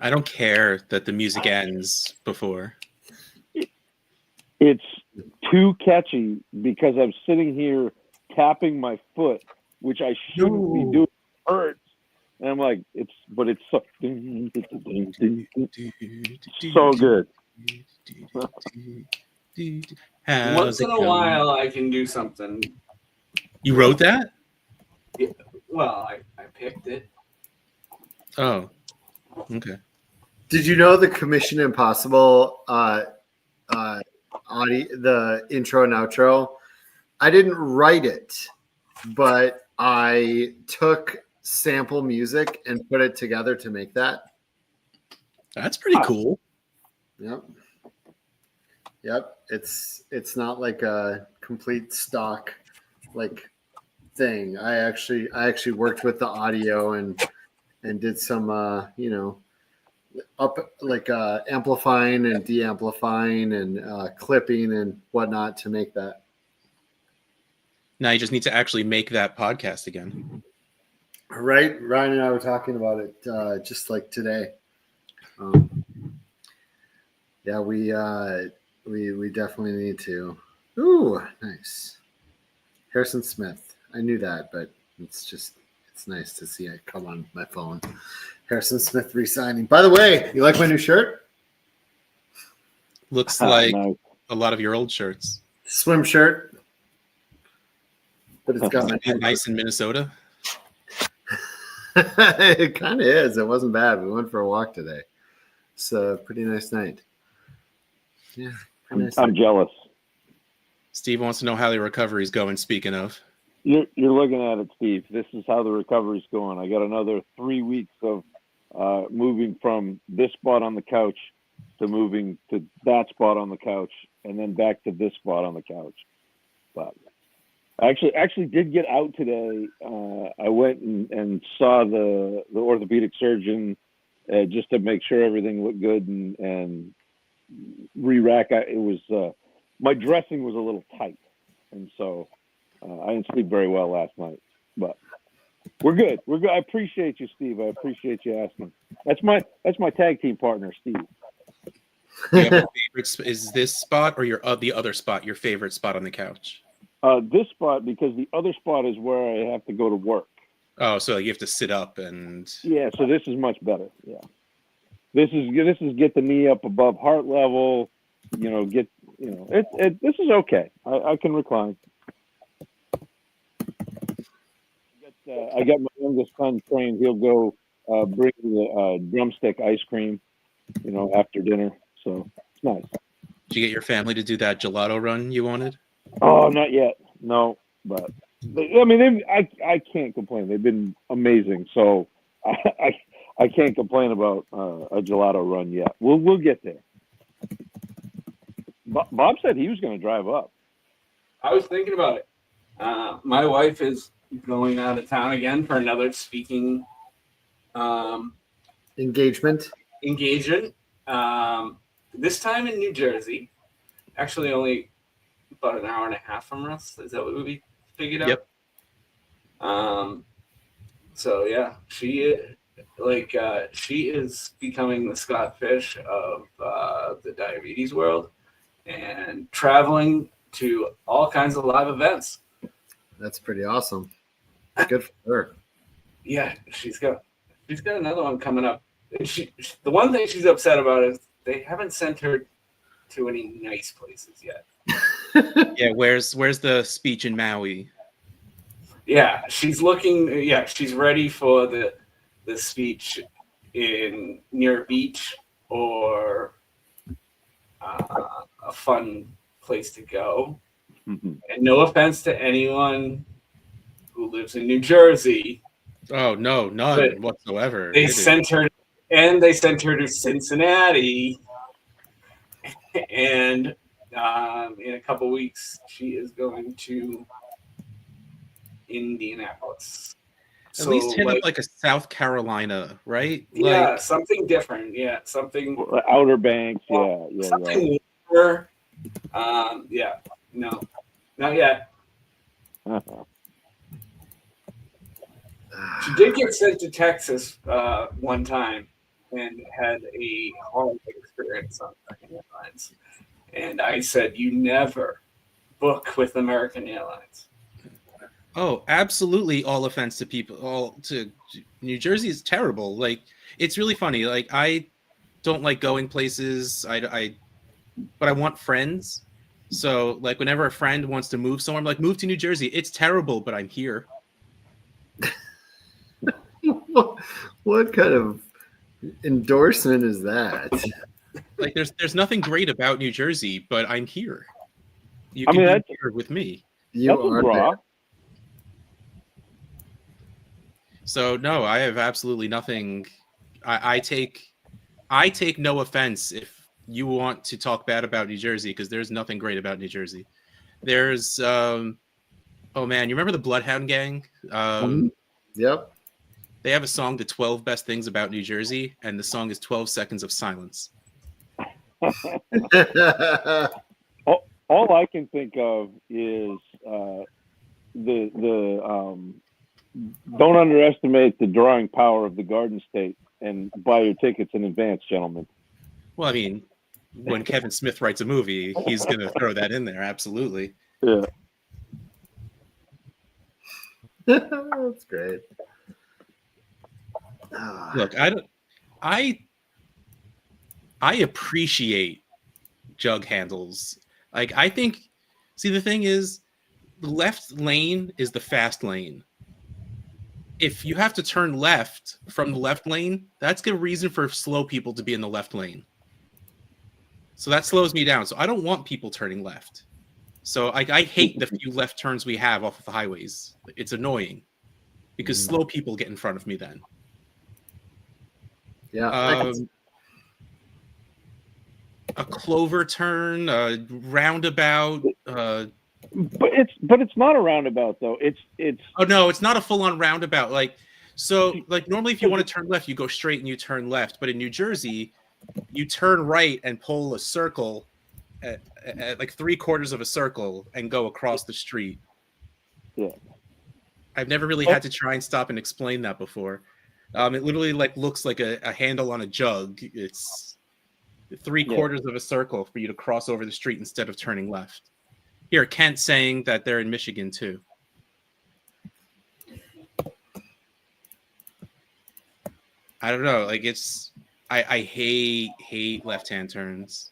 I don't care that the music ends before. It's too catchy because I'm sitting here tapping my foot, which I shouldn't be doing. It hurts. And I'm like, it's so, so good. How's Once in it a going? while, I can do something. You wrote that? Yeah, well, I picked it. Oh, okay. Did you know the Commission Impossible the intro and outro? I didn't write it, but I took sample music and put it together to make that. That's pretty cool. Yep. It's not like a complete stock like thing. I actually worked with the audio and did some up like amplifying and de-amplifying and clipping and whatnot to make that. Now you just need to actually make that podcast again. Right, Ryan and I were talking about it just like today. Yeah, we definitely need to. Ooh, nice. Harrison Smith. I knew that, but it's nice to see it come on my phone. Harrison Smith re-signing. By the way, you like my new shirt? Looks like Nice. a lot of your old shirts. Swim shirt. But it's got my Nice in Minnesota. It kind of is. It wasn't bad. We went for a walk today. It's a pretty nice night. Yeah. I'm jealous. Steve wants to know how the recovery is going. Speaking of, You're looking at it, Steve. This is how the recovery's going. I got another 3 weeks of moving from this spot on the couch to moving to that spot on the couch, and then back to this spot on the couch. But I actually did get out today. I went and saw the orthopedic surgeon just to make sure everything looked good and re-rack. It was my dressing was a little tight, and so I didn't sleep very well last night. But we're good. We're good. I appreciate you, Steve. I appreciate you asking. That's my tag team partner, Steve. do you have a favorite, is this spot or the other spot your favorite spot on the couch? This spot, because the other spot is where I have to go to work. Oh, so you have to sit up and Yeah, so this is much better. Yeah, this is get the knee up above heart level. This is okay. I can recline. I got my youngest son trained. He'll go bring the drumstick ice cream, after dinner. So it's nice. did you get your family to do that gelato run you wanted? Oh, not yet. No, but I can't complain. They've been amazing. So I can't complain about a gelato run yet. We'll get there. Bob said he was going to drive up. I was thinking about it. My wife is going out of town again for another speaking engagement. This time in New Jersey. Actually, only about an hour and a half from us. Is that what we figured out? Yep. So yeah, she is becoming the Scott Fish of the diabetes world and traveling to all kinds of live events. That's pretty awesome. Good for her. Yeah, she's got another one coming up. The one thing she's upset about is they haven't sent her to any nice places yet. Yeah, where's the speech in Maui? Yeah, she's looking. Yeah, she's ready for the speech near a beach or a fun place to go. Mm-hmm. And no offense to anyone who lives in New Jersey. Oh no, none whatsoever. They sent her to Cincinnati, and in a couple weeks she is going to Indianapolis. At least hit up like a South Carolina, right? Yeah, something different. Yeah, something Outer Banks. Yeah, something more. No, not yet. She did get sent to Texas one time, and had a horrible experience on American Airlines. And I said, you never book with American Airlines. Oh, absolutely. All offense to people. All to New Jersey is terrible. Like, it's really funny. Like, I don't like going places. But I want friends. So, like, whenever a friend wants to move somewhere, I'm like, move to New Jersey. It's terrible, but I'm here. What kind of endorsement is that? Like, there's nothing great about New Jersey, but I'm here. You I can mean, be that's- here with me. You That's a are draw. there. So no, I have absolutely nothing. I take no offense if you want to talk bad about New Jersey, because there's nothing great about New Jersey. There's oh man, you remember the Bloodhound Gang? Yep. They have a song, "The 12 Best Things About New Jersey," and the song is 12 seconds of silence. All I can think of is don't underestimate the drawing power of the Garden State, and buy your tickets in advance, gentlemen. Well, I mean, when Kevin Smith writes a movie, he's going to throw that in there. Absolutely. Yeah. That's great. Ah, Look, I appreciate jug handles. Like, I think, see, the thing is, the left lane is the fast lane. If you have to turn left from the left lane, that's a reason for slow people to be in the left lane. So that slows me down. So I don't want people turning left. So I hate the few left turns we have off of the highways. It's annoying because slow people get in front of me then. yeah. A clover turn, a roundabout. But it's not a roundabout though. It's Oh no, it's not a full-on roundabout. Like normally if you want to turn left, you go straight and you turn left. But in New Jersey, you turn right and pull a circle at like 3/4 of a circle and go across the street. Yeah. I've never really had to try and stop and explain that before. It literally looks like a handle on a jug. It's 3/4 of a circle for you to cross over the street instead of turning left. Here, Kent saying that they're in Michigan too. I don't know. Like, it's I hate left-hand turns.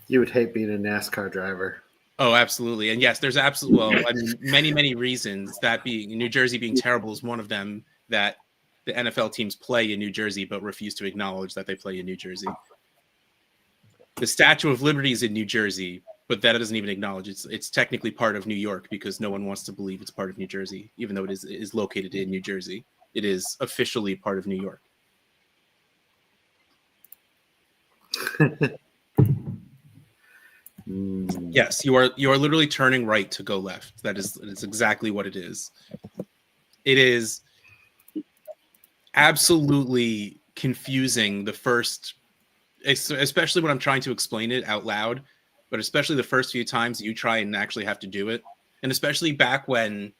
You would hate being a NASCAR driver. Oh, absolutely. And yes, there's absolutely many reasons, that being New Jersey being terrible is one of them, that the NFL teams play in New Jersey but refuse to acknowledge that they play in New Jersey. The Statue of Liberty is in New Jersey, but that doesn't even acknowledge it's technically part of New York, because no one wants to believe it's part of New Jersey, even though it is located in New Jersey. It is officially part of New York. Yes, you are literally turning right to go left. That is exactly what it is. It is absolutely confusing the first, especially when I'm trying to explain it out loud, but especially the first few times you try and actually have to do it. And especially back when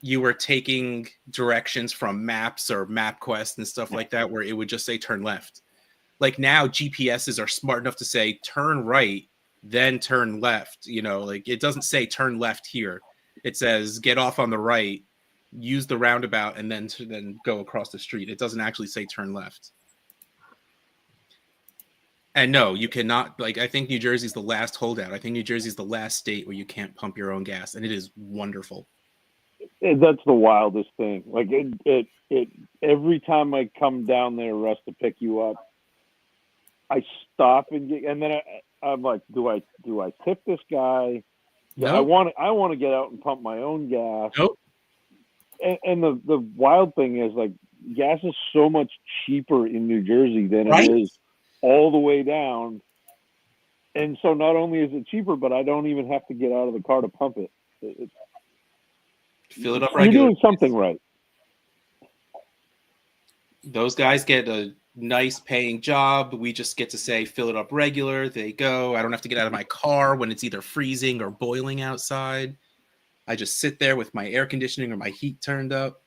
you were taking directions from maps or MapQuest and stuff like that, where it would just say turn left. Like, now GPSs are smart enough to say turn right, then turn left. You know, like, it doesn't say turn left here. It says get off on the right, use the roundabout, and then go across the street. It doesn't actually say turn left. And no, you cannot. Like, I think New Jersey's the last holdout. I think New Jersey's the last state where you can't pump your own gas, and it is wonderful. That's the wildest thing. Like, it every time I come down there, Russ, to pick you up, I stop and then I'm like, do I tip this guy? No. I want to get out and pump my own gas. Nope. And the wild thing is, like, gas is so much cheaper in New Jersey than Right? it is all the way down. And so not only is it cheaper, but I don't even have to get out of the car to pump it. Fill it up You're regular. doing something right. Those guys get a nice paying job. We just get to say fill it up regular. They go. I don't have to get out of my car when it's either freezing or boiling outside. I just sit there with my air conditioning or my heat turned up.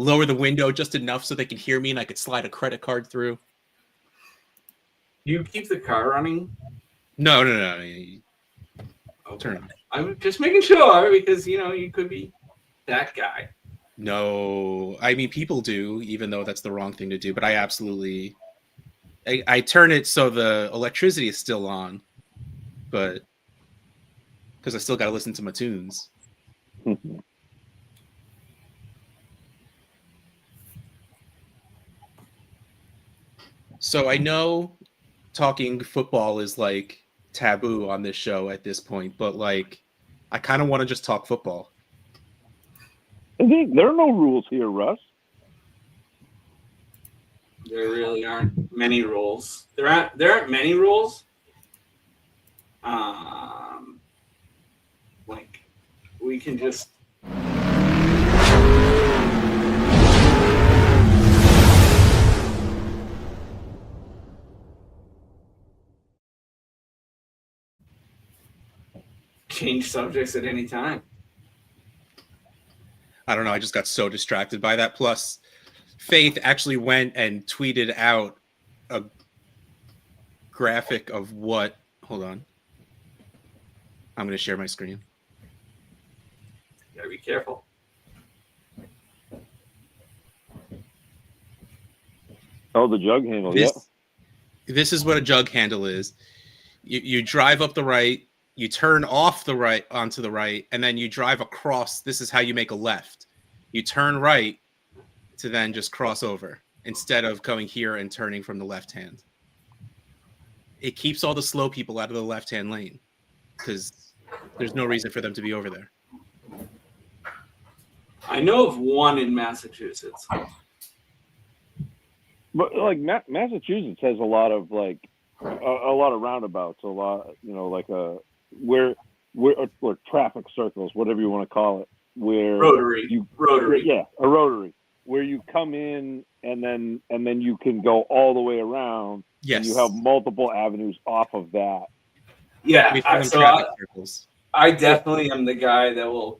lower the window just enough so they can hear me and I could slide a credit card through. You keep the car running? No. Okay. Turn it on. I'm just making sure because you could be that guy. No, I mean people do, even though that's the wrong thing to do. But I absolutely, I turn it so the electricity is still on, but because I still got to listen to my tunes. So I know talking football is like taboo on this show at this point, but like I kind of want to just talk football. There are no rules here, Russ. There really aren't many rules. There aren't many rules. Like we can just change subjects at any time. I don't know. I just got so distracted by that. Plus, Faith actually went and tweeted out a graphic of what. Hold on. I'm going to share my screen. You gotta be careful. Oh, the jug handle. This is what a jug handle is. You drive up the right, you turn off the right onto the right, and then you drive across. This is how you make a left. You turn right to then just cross over instead of going here and turning from the left hand. It keeps all the slow people out of the left-hand lane because there's no reason for them to be over there. I know of one in Massachusetts. But like Massachusetts has a lot of like a lot of roundabouts, a lot, like where traffic circles, whatever you want to call it, where Rotary. Yeah, a rotary where you come in and then you can go all the way around. Yes. And you have multiple avenues off of that. Yeah. Circles. I definitely am the guy that will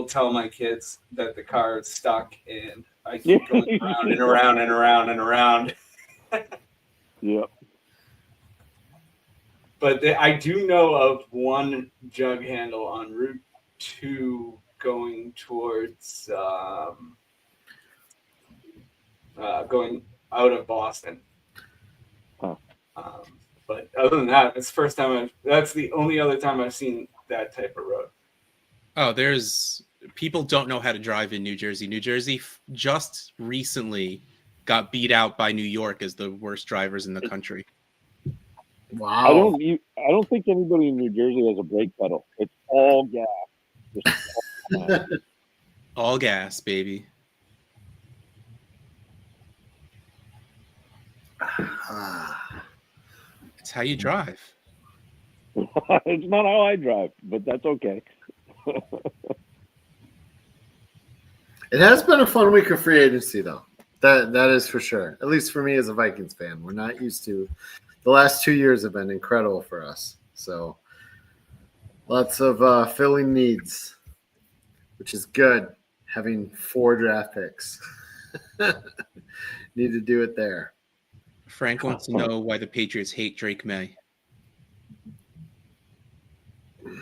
tell my kids that the car is stuck and I keep going around and around and around and around. Yep. But I do know of one jug handle on Route 2 going towards going out of Boston. Huh. But other than that, it's the first time that's the only other time I've seen that type of road. Oh, people don't know how to drive in New Jersey. New Jersey just recently got beat out by New York as the worst drivers in the country. Wow. I don't think anybody in New Jersey has a brake pedal. It's all gas. Just all gas. All gas, baby. It's how you drive. It's not how I drive, but that's okay. It has been a fun week of free agency, though. That is for sure. At least for me as a Vikings fan, we're not used to. The last 2 years have been incredible for us. So lots of filling needs, which is good. Having 4 draft picks, need to do it there. Frank wants to know why the Patriots hate Drake May.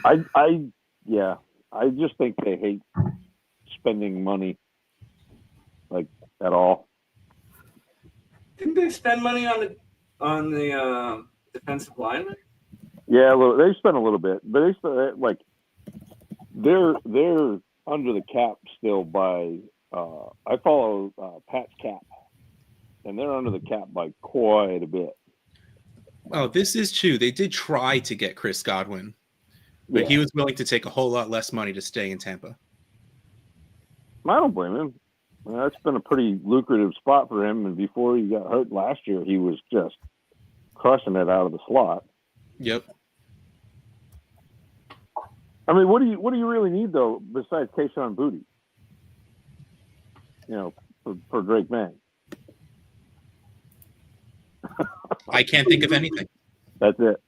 I just think they hate spending money, like, at all. Didn't they spend money on the defensive lineman? Yeah, they spent a little bit, but they spent, like, they're under the cap still by. I follow Pat's cap, and they're under the cap by quite a bit. Oh, this is true. They did try to get Chris Godwin, but he was willing to take a whole lot less money to stay in Tampa. I don't blame him. That's been a pretty lucrative spot for him, and before he got hurt last year, he was just crushing it out of the slot. Yep. I mean, what do you really need though besides Kayshon Boutte? For Drake May. I can't think of anything. That's it.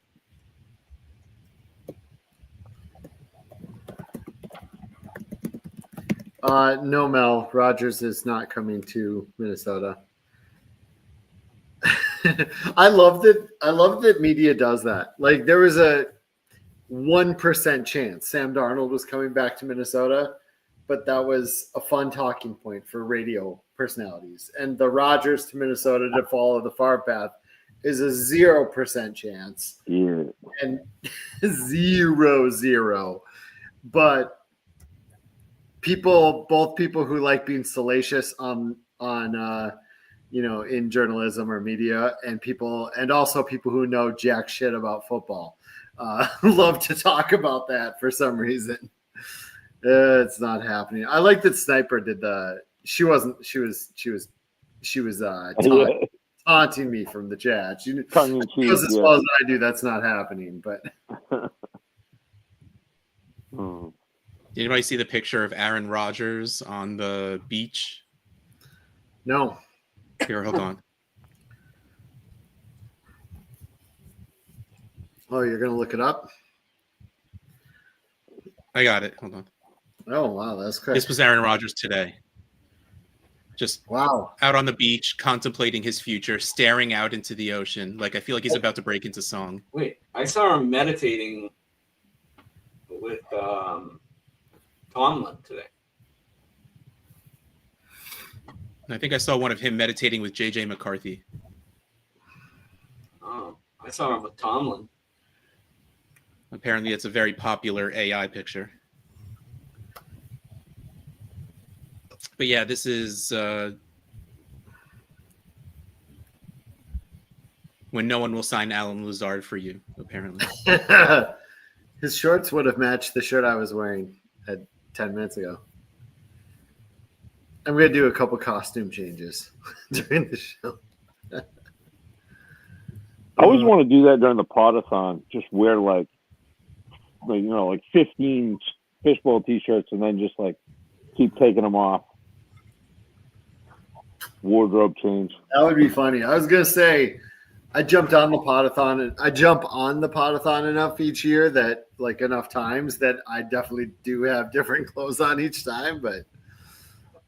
No, Mel. Rogers is not coming to Minnesota. I love that media does that. Like there was a 1% chance Sam Darnold was coming back to Minnesota, but that was a fun talking point for radio personalities. And the Rogers to Minnesota to follow the far path is a 0% chance. Yeah. And 0. But both people who like being salacious on in journalism or media, and also people who know jack shit about football, love to talk about that for some reason. It's not happening. I like that Sniper did she was taunting me from the chat. She knows as well as I do that's not happening, but Did anybody see the picture of Aaron Rodgers on the beach? No. Here, hold on. Oh, you're gonna look it up? I got it. Hold on. Oh wow, that's quick. This was Aaron Rodgers today. Just wow, out on the beach, contemplating his future, staring out into the ocean. Like I feel like he's about to break into song. Wait, I saw him meditating with Tomlin today. And I think I saw one of him meditating with JJ McCarthy. Oh, I saw him with Tomlin. Apparently, it's a very popular AI picture. But yeah, this is when no one will sign Alan Lazard for you, apparently. His shorts would have matched the shirt I was wearing 10 minutes ago. I'm going to do a couple costume changes during the show. I always want to do that during the podathon. Just wear like 15 fishbowl t-shirts and then just like keep taking them off. Wardrobe change. That would be funny. I was going to say, I jump on the podathon enough each year that like enough times that I definitely do have different clothes on each time, but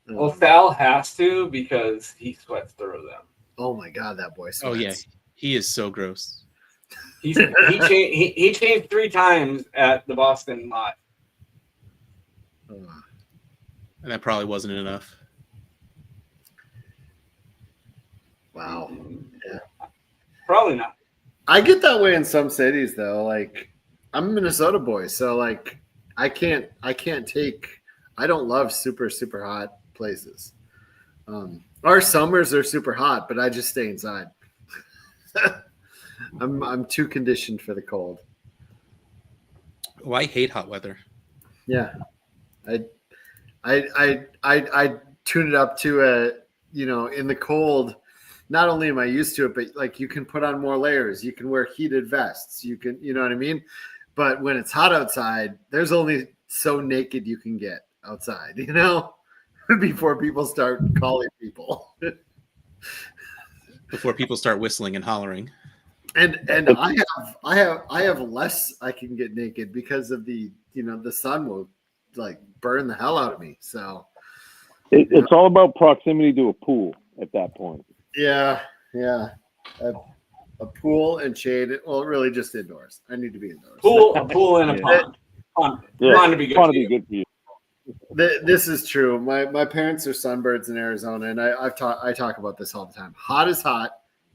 well, Thal has to because he sweats through them. Oh my god, that boy sweats. Oh yeah, he is so gross. He changed 3 times at the Boston lot. And that probably wasn't enough. Wow. Yeah. Probably not. I get that way in some cities though. Like I'm a Minnesota boy, so like I don't love super, super hot places. Our summers are super hot, but I just stay inside. I'm too conditioned for the cold. Oh, I hate hot weather. Yeah. I tune it up to in the cold. Not only am I used to it, but like you can put on more layers. You can wear heated vests. You can, you know what I mean? But when it's hot outside, there's only so naked you can get outside, before people start calling people. Before people start whistling and hollering. And I have less I can get naked because of the sun will like burn the hell out of me. So it's all about proximity to a pool at that point. Yeah. A pool and shade. Well, really just indoors. I need to be indoors. A pool and a pond. Pond to be good for you. This is true. My parents are sunbirds in Arizona, and I talk about this all the time. Hot is hot.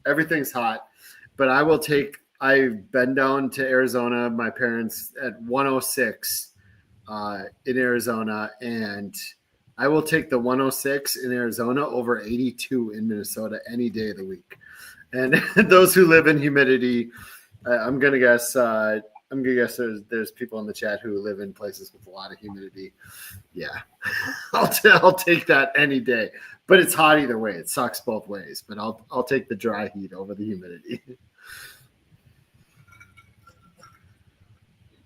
Everything's hot. But I've been down to Arizona, my parents at 106 in Arizona, and I will take the 106 in Arizona over 82 in Minnesota any day of the week. And those who live in humidity, I'm gonna guess there's people in the chat who live in places with a lot of humidity. Yeah, I'll take that any day. But it's hot either way. It sucks both ways. But I'll take the dry heat over the humidity.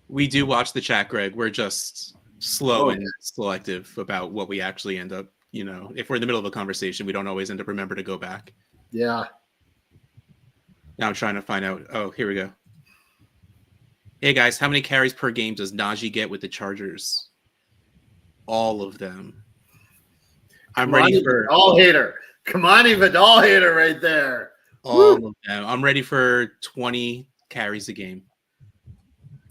We do watch the chat, Greg. We're just slow and selective about what we actually end up. If we're in the middle of a conversation, we don't always end up remember to go back. Yeah. Now I'm trying to find out. Oh, here we go. Hey guys, how many carries per game does Najee get with the Chargers? All of them. I'm ready for Vidal hater. Come on, Vidal hater right there. all of them. I'm ready for 20 carries a game.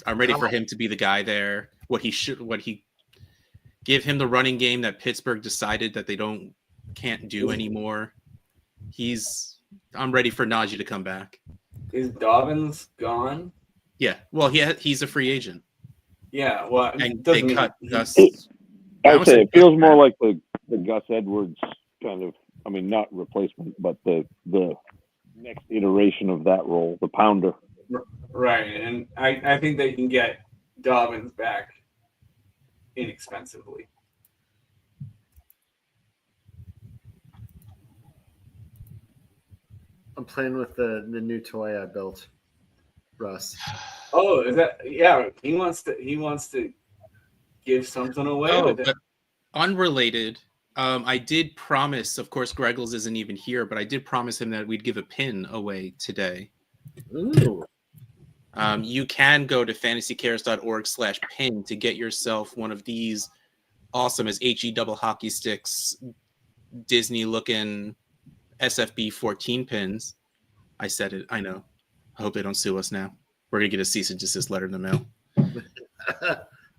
I'm ready for him to be the guy there. What he give him the running game that Pittsburgh decided that they can't do anymore. I'm ready for Najee to come back. Is Dobbins gone? Yeah. Well, he's a free agent. Yeah. Well, And they cut Gus. I would say it feels more like the Gus Edwards kind of. I mean, not replacement, but the next iteration of that role, the pounder. Right, and I think they can get Dobbins back inexpensively. I'm playing with the new toy I built, Russ. Oh, is that? Yeah, he wants to give something away with it. But unrelated. I did promise, of course, Greggles isn't even here, but I did promise him that we'd give a pin away today. Ooh. You can go to fantasycares.org/pin to get yourself one of these awesome as HE double hockey sticks, Disney looking SFB 14 pins. I said it. I know. I hope they don't sue us now. We're going to get a cease and desist letter in the mail.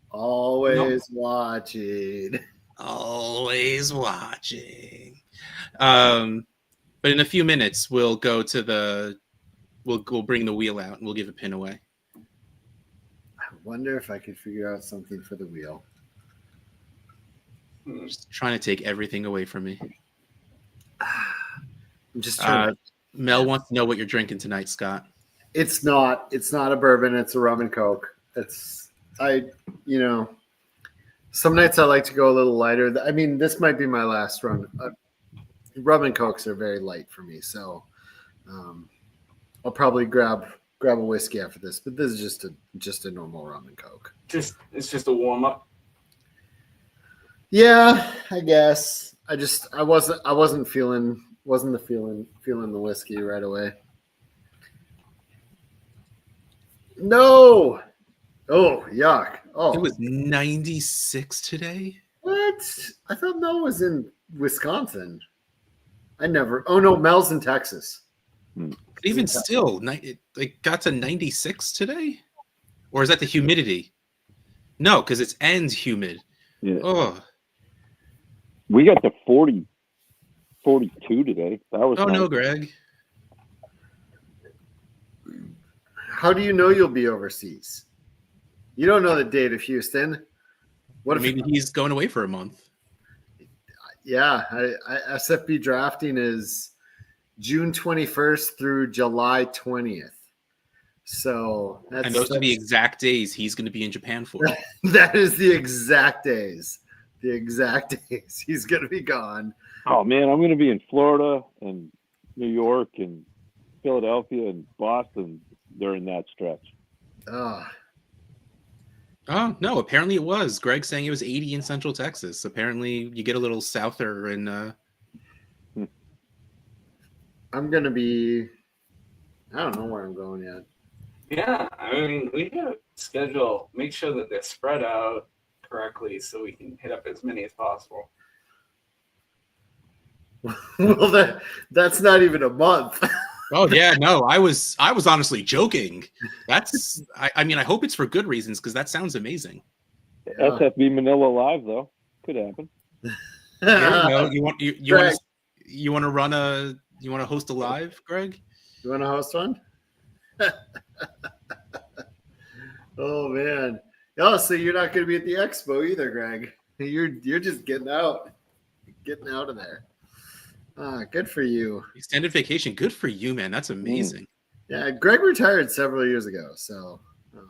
Always watching. Always watching. But in a few minutes, we'll go to we'll bring the wheel out and we'll give a pin away. I wonder if I could figure out something for the wheel. Just trying to take everything away from me. I'm just trying Mel wants to know what you're drinking tonight, Scott. It's not a bourbon, it's a rum and coke. Some nights I like to go a little lighter. I mean, this might be my last run. Rum and cokes are very light for me, so I'll probably grab a whiskey after this. But this is just a normal rum and coke. It's just a warm up. Yeah, I guess. I wasn't feeling the whiskey right away. No. Oh, yuck. Oh, It was 96 today. what? I thought Mel was in Wisconsin. Oh no, Mel's in Texas. Even still, it got to 96 today? Or is that the humidity? No, because it's and humid. Yeah. Oh. We got to 40, 42 today. That was Oh, nice. no, Greg. How do you know you'll be overseas? You don't know the date of Houston. What if Maybe he's going away for a month. Yeah, SFB drafting is June 21st through July 20th. So And those are the exact days he's going to be in Japan for. that is the exact days. The exact days he's going to be gone. Oh man, I'm going to be in Florida and New York and Philadelphia and Boston during that stretch. Oh, no, apparently it was. Greg saying it was 80 in Central Texas. Apparently you get a little souther in I'm going to be I don't know where I'm going yet. Yeah, I mean, we gotta make sure that they're spread out correctly so we can hit up as many as possible. Well, that's not even a month. Oh yeah, no, I was honestly joking. That's I mean, I hope it's for good reasons because that sounds amazing. Yeah. SFB Manila Live though could happen. You want to host a live, Greg? You want to host one? Oh man! Oh, so you're not going to be at the expo either, Greg? You're just getting out of there. Good for you. Extended vacation, good for you, man. That's amazing. Yeah, Greg retired several years ago, so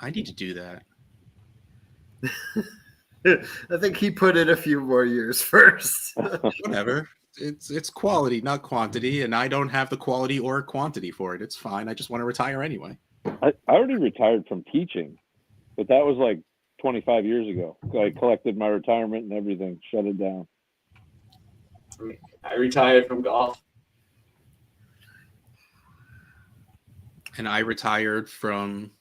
I need to do that. I think he put in a few more years first. Whatever. It's quality, not quantity, and I don't have the quality or quantity for it. It's fine. I just want to retire anyway. I already retired from teaching, but that was like 25 years ago. I collected my retirement and everything, shut it down. I retired from golf. And I retired from.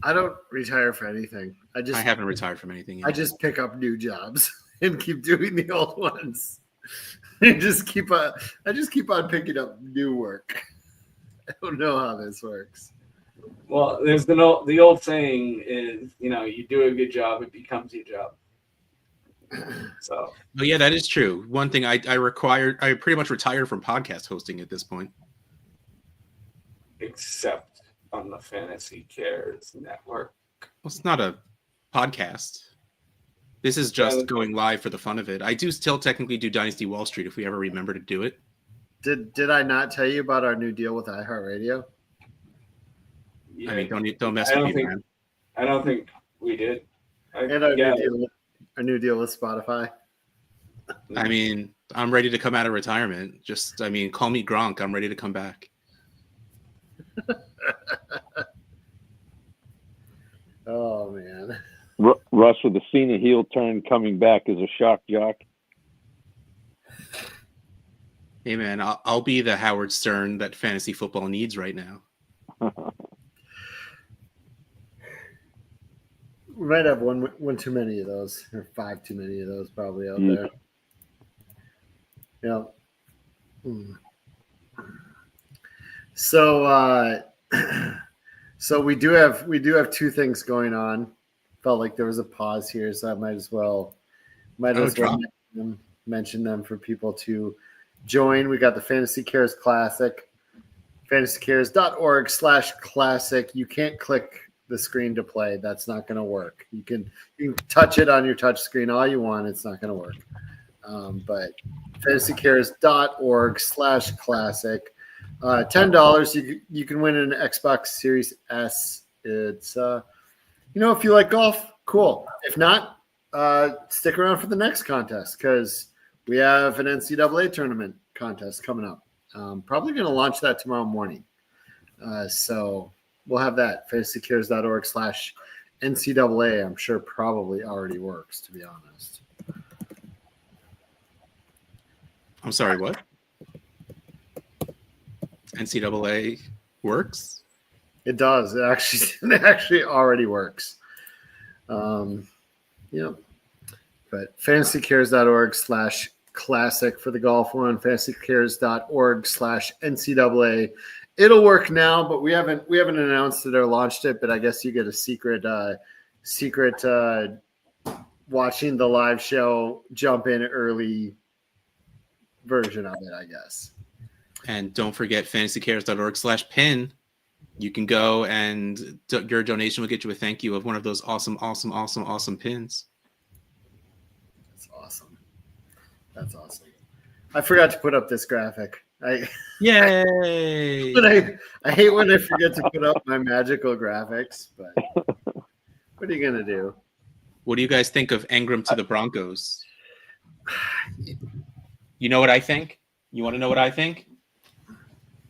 I don't retire for anything. I haven't retired from anything yet. I just pick up new jobs. and keep doing the old ones. I just keep on picking up new work. I don't know how this works. Well, there's the old saying is, you do a good job, it becomes your job. So. Oh yeah, that is true. One thing I pretty much retired from podcast hosting at this point. Except on the Fantasy Cares Network. Well, it's not a podcast. This is just going live for the fun of it. I do still technically do Dynasty Wall Street if we ever remember to do it. Did I not tell you about our new deal with iHeartRadio? Yeah, I mean, don't mess with me, man. I don't think we did. And our new deal with Spotify. I mean, I'm ready to come out of retirement. Call me Gronk. I'm ready to come back. Oh man. Russ with the Cena heel turn coming back as a shock jock. Hey man, I'll be the Howard Stern that fantasy football needs right now. We might have one too many of those, or 5 too many of those probably out there. Yeah. So we do have two things going on. Felt like there was a pause here, so I might as well mention them for people to join. We got the Fantasy Cares Classic, fantasycares.org/classic. You can't click the screen to play. That's not going to work. You can touch it on your touch screen all you want. It's not going to work. But fantasycares.org/classic. $10. You can win an Xbox Series S. It's if you like golf, cool. If not, stick around for the next contest because we have an NCAA tournament contest coming up. Probably going to launch that tomorrow morning. So we'll have that. fantasycares.org/NCAA. I'm sure probably already works, to be honest. I'm sorry, what? NCAA works? It does. It actually already works. But fantasycares.org/classic for the golf one, fantasycares.org/NCAA. It'll work now, but we haven't announced it or launched it, but I guess you get a secret watching the live show, jump in early version of it, I guess. And don't forget fantasycares.org/pin. You can go and your donation will get you a thank you of one of those awesome pins. That's awesome. I forgot to put up this graphic. Yay! But I hate when I forget to put up my magical graphics, but what are you going to do? What do you guys think of Engram to the Broncos? You know what I think? You want to know what I think?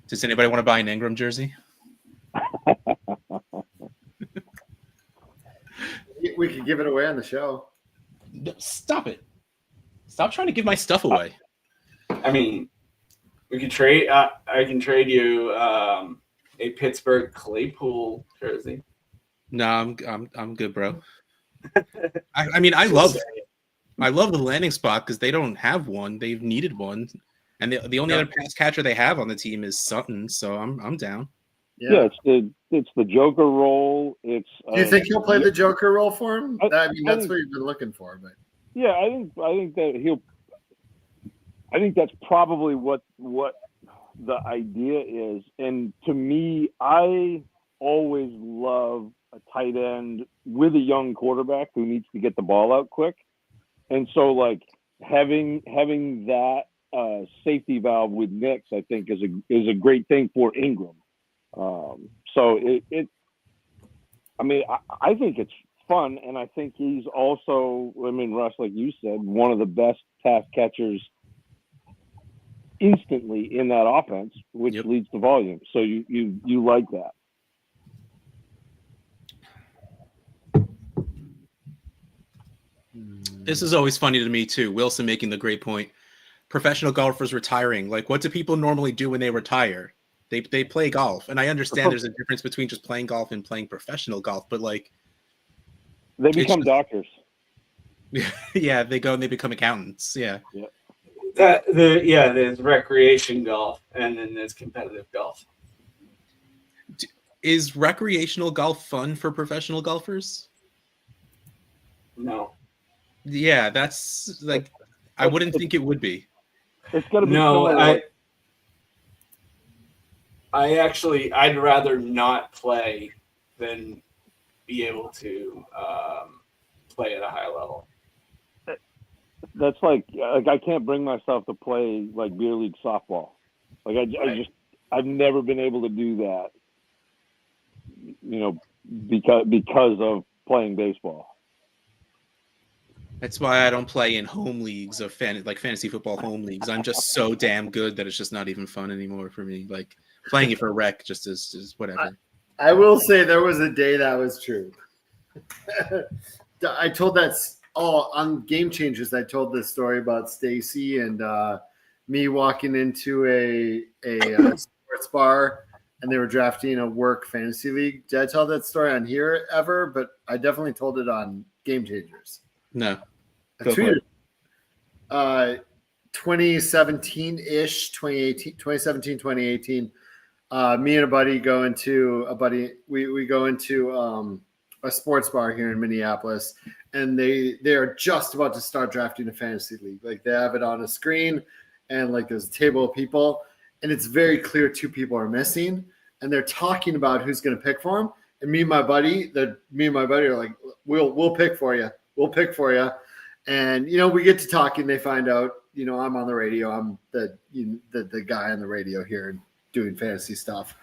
Does anybody want to buy an Engram jersey? We could give it away on the show. No, stop it. Stop trying to give my stuff away. I mean, we could trade. I can trade you a Pittsburgh Claypool jersey. No, I'm good, bro. I love the landing spot because they don't have one. They've needed one, and the only other pass catcher they have on the team is Sutton. So I'm down. Yeah, it's the Joker role. It's. Do you think he'll play the Joker role for him? I mean, that's what you've been looking for, but. Yeah, I think that he'll. I think that's probably what the idea is, and to me, I always love a tight end with a young quarterback who needs to get the ball out quick, and so like having that safety valve with Nix, I think is a great thing for Engram. So I think it's fun, and I think he's also, Russ, like you said, one of the best pass catchers instantly in that offense, which leads to volume. So you like that. This is always funny to me too. Wilson making the great point. Professional golfers retiring. Like, what do people normally do when they retire? They play golf. And I understand there's a difference between just playing golf and playing professional golf, but like they become doctors. Yeah, they go and they become accountants. Yeah. There's recreation golf and then there's competitive golf. Is recreational golf fun for professional golfers? No. Yeah, that's like I wouldn't think it would be. It's got to be No, similar. I'd rather not play than be able to play at a high level. That's like I can't bring myself to play like beer league softball. Like I've never been able to do that. You know, because of playing baseball. That's why I don't play in home leagues of fantasy football home leagues. I'm just so damn good that it's just not even fun anymore for me. Like playing it for rec just is whatever. I will say there was a day that was true. I told that on Game Changers. I told this story about Stacy and me walking into a sports bar and they were drafting a work fantasy league. Did I tell that story on here ever? But I definitely told it on Game Changers. No. I tweeted 2017-ish, 2017, 2018. Me and a buddy go into we go into a sports bar here in Minneapolis, and they are just about to start drafting a fantasy league. Like they have it on a screen, and like there's a table of people, and it's very clear two people are missing, and they're talking about who's going to pick for them. And me and my buddy are like, we'll pick for you. We'll pick for you. And we get to talking. They find out, I'm on the radio. I'm the guy on the radio here doing fantasy stuff.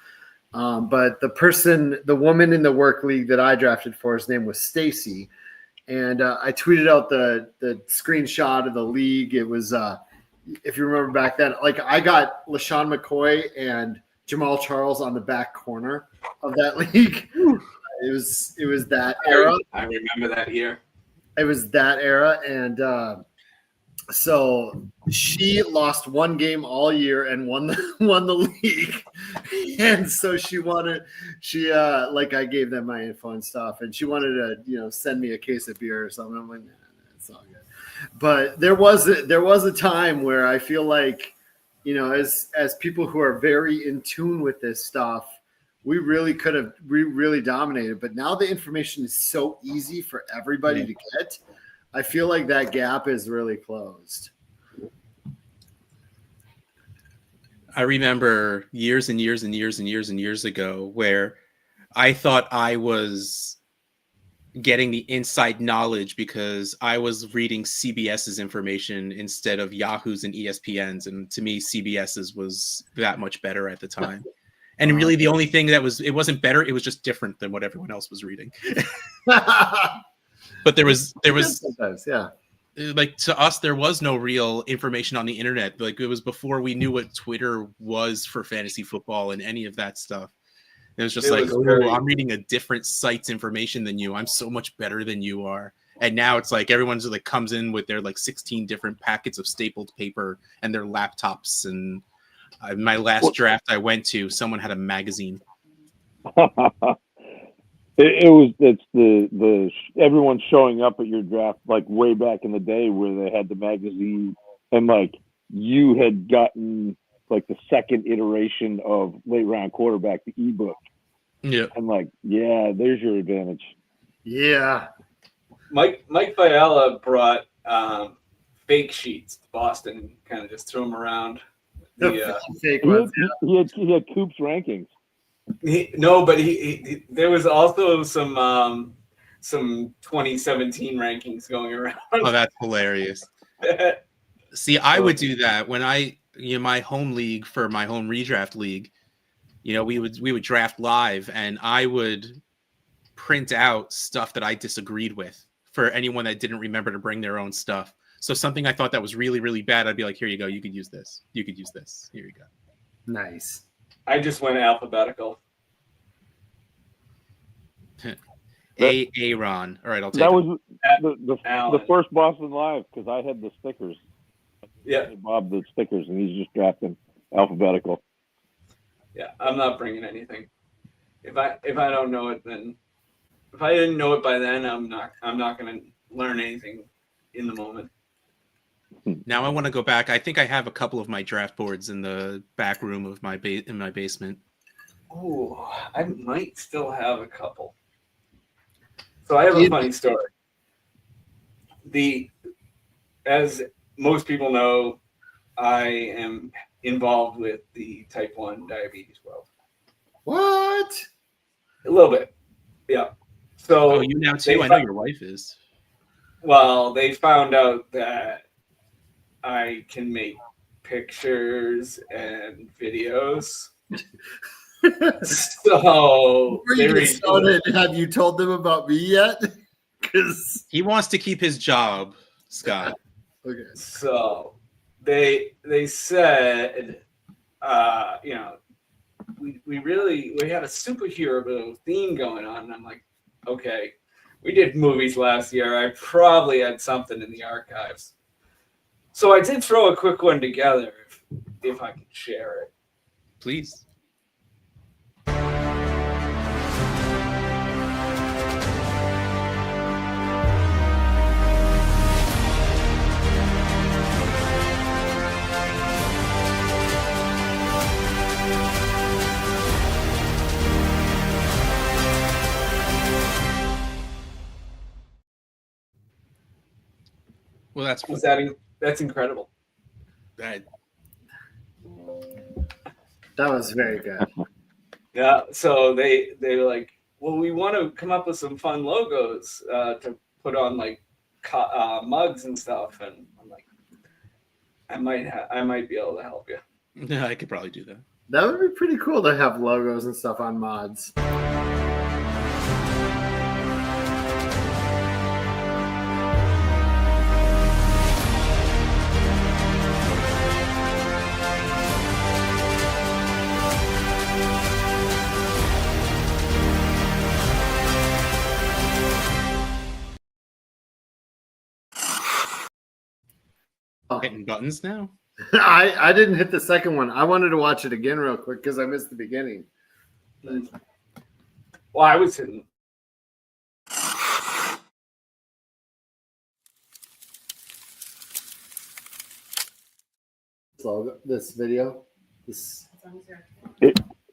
But the woman in the work league that I drafted for, his name was Stacy. And I tweeted out the screenshot of the league. It was, if you remember back then, like I got LaShawn McCoy and Jamal Charles on the back corner of that league. It was that era. I remember that year. It was that era. And so she lost one game all year and won the league. And so I gave them my info and stuff, and she wanted to, send me a case of beer or something. I'm like, nah, it's all good. But there was a time where I feel like, as people who are very in tune with this stuff, we really dominated. But now the information is so easy for everybody to get. I feel like that gap is really closed. I remember years and years and years and years and years ago where I thought I was getting the inside knowledge because I was reading CBS's information instead of Yahoo's and ESPN's. And to me, CBS's was that much better at the time. And really the only thing it wasn't better. It was just different than what everyone else was reading. But there was sometimes, yeah. Like to us, there was no real information on the internet. Like it was before we knew what Twitter was for fantasy football and any of that stuff. It was just I'm reading a different site's information than you. I'm so much better than you are. And now it's like everyone's like comes in with their like 16 different packets of stapled paper and their laptops. And my last draft I went to, someone had a magazine. It's the everyone showing up at your draft like way back in the day where they had the magazine and like you had gotten like the second iteration of late round quarterback, the ebook. Yeah. I'm like, yeah, there's your advantage. Yeah. Mike Fiala brought fake sheets to Boston and kind of just threw them around. Fake ones. He had Coop's rankings. But there was also some 2017 rankings going around. Oh, that's hilarious. See, I would do that when my home league for my home redraft league, we would draft live and I would print out stuff that I disagreed with for anyone that didn't remember to bring their own stuff. So something I thought that was really, really bad, I'd be like, here you go. You could use this. You could use this. Here you go. Nice. I just went alphabetical. Aaron. All right, I'll take that. it. Was the first Boston Live because I had the stickers. Yeah, Bob the stickers, and he's just drafting alphabetical. Yeah, I'm not bringing anything. If I don't know it, then if I didn't know it by then, I'm not going to learn anything in the moment. Now I want to go back. I think I have a couple of my draft boards in the back room of my in my basement. Oh, I might still have a couple. So I have a funny story. As most people know, I am involved with the type 1 diabetes world. What? A little bit, yeah. So you now too? I know your wife is. Well, they found out that I can make pictures and videos. So Before you get started, have you told them about me yet? Because he wants to keep his job, Scott. Okay. So they said, we had a superhero theme going on, and I'm like, okay, we did movies last year. I probably had something in the archives. So I did throw a quick one together if I could share it. Please. Well, that's incredible. That was very good. Yeah. So they were like, well, we want to come up with some fun logos to put on like mugs and stuff, and I'm like, I might be able to help you. Yeah, I could probably do that. That would be pretty cool to have logos and stuff on mods. Hitting buttons now? I didn't hit the second one. I wanted to watch it again real quick because I missed the beginning. Well, I was hitting. This video. It's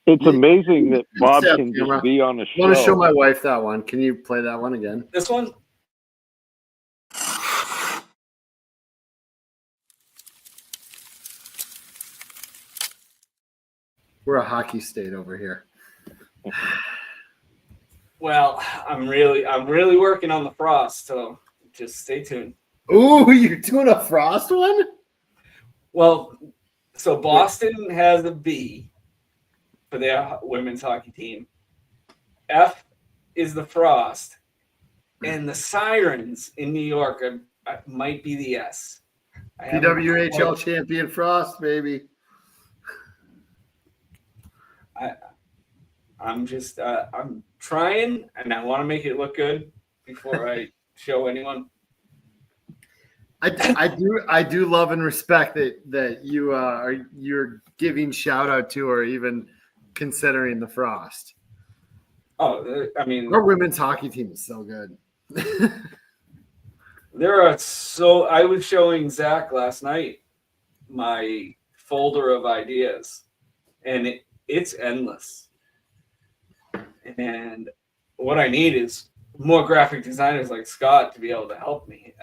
amazing that Bob can just be on a show. I want to show my wife that one. Can you play that one again? This one? We're a hockey state over here. Well, I'm really working on the frost, so just stay tuned. Ooh, you're doing a frost one? Well, so Boston has a B for their women's hockey team. F is the frost, and the sirens in New York might be the S. PWHL champion frost, baby. I'm trying, and I want to make it look good before I show anyone. I do love and respect that you're giving shout out to or even considering the frost. Oh, I mean, our women's hockey team is so good. I was showing Zach last night my folder of ideas, and it's endless. And what I need is more graphic designers like Scott to be able to help me.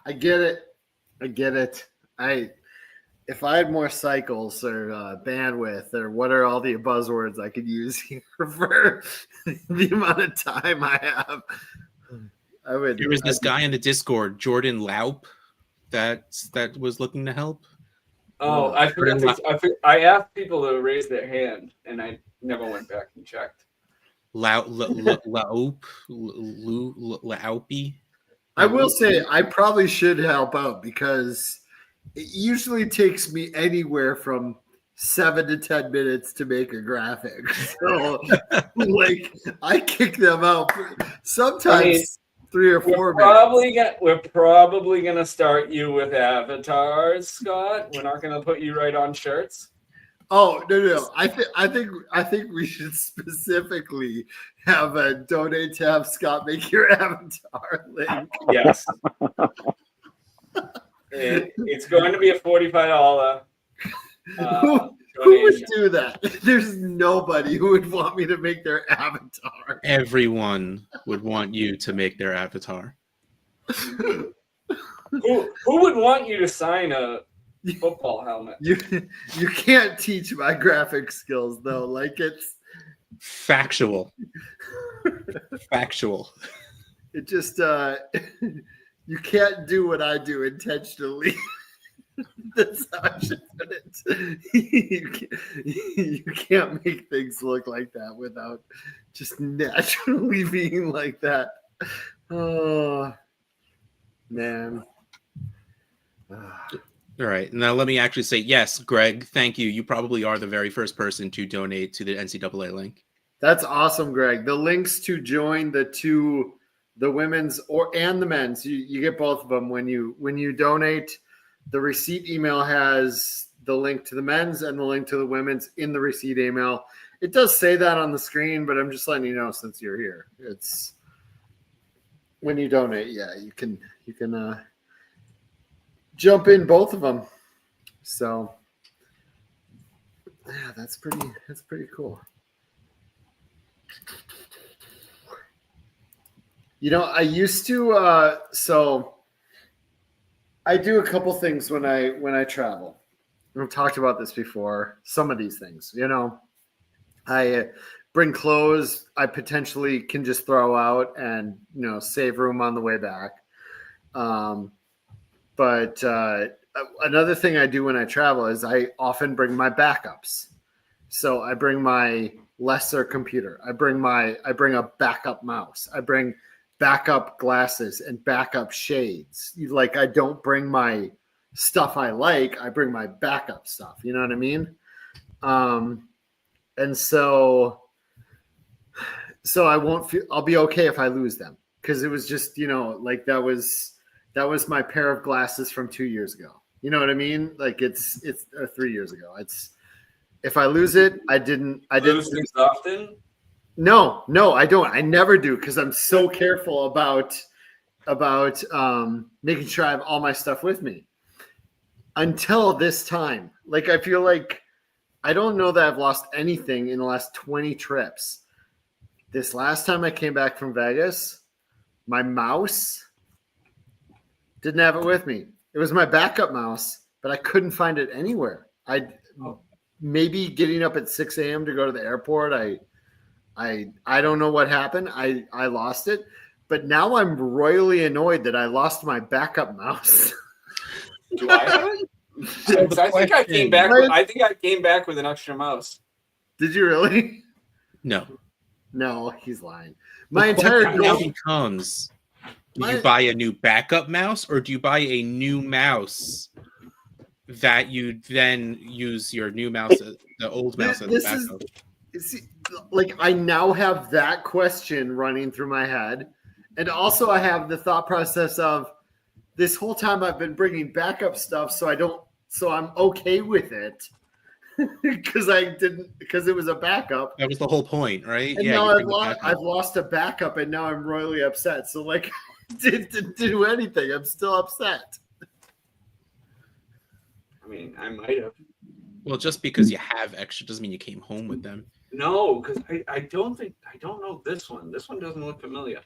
I get it. If I had more cycles or bandwidth or what are all the buzzwords I could use here for the amount of time I have, I would. There was this guy in the Discord, Jordan Laup, that was looking to help. Oh, I asked people to raise their hand, and I never went back and checked. Laupy. I will say I probably should help out because it usually takes me anywhere from 7 to 10 minutes to make a graphic. So, I kick them out sometimes 3 or 4 minutes. We're probably gonna start you with avatars, Scott. We're not gonna put you right on shirts. Oh no! I think we should specifically have a donate to have Scott make your avatar link. Yes. It's going to be a $45 Who would donation. do that? There's nobody who would want me to make their avatar. Everyone would want you to make their avatar. Who would want you to sign a football helmet? You can't teach my graphic skills though. Like it's Factual. Factual. it just you can't do what I do intentionally. That's how I should put it. You can't make things look like that without just naturally being like that. Oh man. All right. Now let me actually say, yes, Greg, thank you. You probably are the very first person to donate to the NCAA link. That's awesome, Greg. The links to join the women's and the men's, you get both of them when you donate. The receipt email has the link to the men's and the link to the women's in the receipt email. It does say that on the screen, but I'm just letting you know since you're here. It's when you donate, yeah, you can jump in both of them. So yeah, that's pretty cool. You know, I used to so I do a couple things when I travel. I've talked about this before. Some of these things, you know, I bring clothes I potentially can just throw out and, you know, save room on the way back. But another thing I do when I travel is I often bring my backups. So I bring my lesser computer. I bring a backup mouse. I bring backup glasses and backup shades. Like I don't bring my stuff I like. I bring my backup stuff. You know what I mean? And so I won't feel. I'll be okay if I lose them because it was just, you know, like that was my pair of glasses from 2 years ago. You know what I mean? Like it's 3 years ago. It's if I lose it, I didn't Lose things often. No, I don't. I never do because I'm so careful about making sure I have all my stuff with me. Until this time, like I feel like I don't know that I've lost anything in the last 20 trips. This last time I came back from Vegas, my mouse didn't have it with me. It was my backup mouse, but I couldn't find it anywhere. Maybe getting up at 6 a.m. to go to the airport. I don't know what happened. I lost it, but now I'm royally annoyed that I lost my backup mouse. Do I have it? I think I came back. I think I came back with an extra mouse. Did you really? No, he's lying. My entire now becomes: do you buy a new backup mouse, or do you buy a new mouse that you then use your new mouse, the old mouse, as backup? Like I now have that question running through my head, and also I have the thought process of this whole time I've been bringing backup stuff, so I'm okay with it because it was a backup. That was the whole point, right? And yeah. now I've lost a backup, and now I'm royally upset. So like, didn't do anything. I'm still upset. I mean, I might have. Well, just because you have extra doesn't mean you came home with them. No, because I don't know this one. This one doesn't look familiar.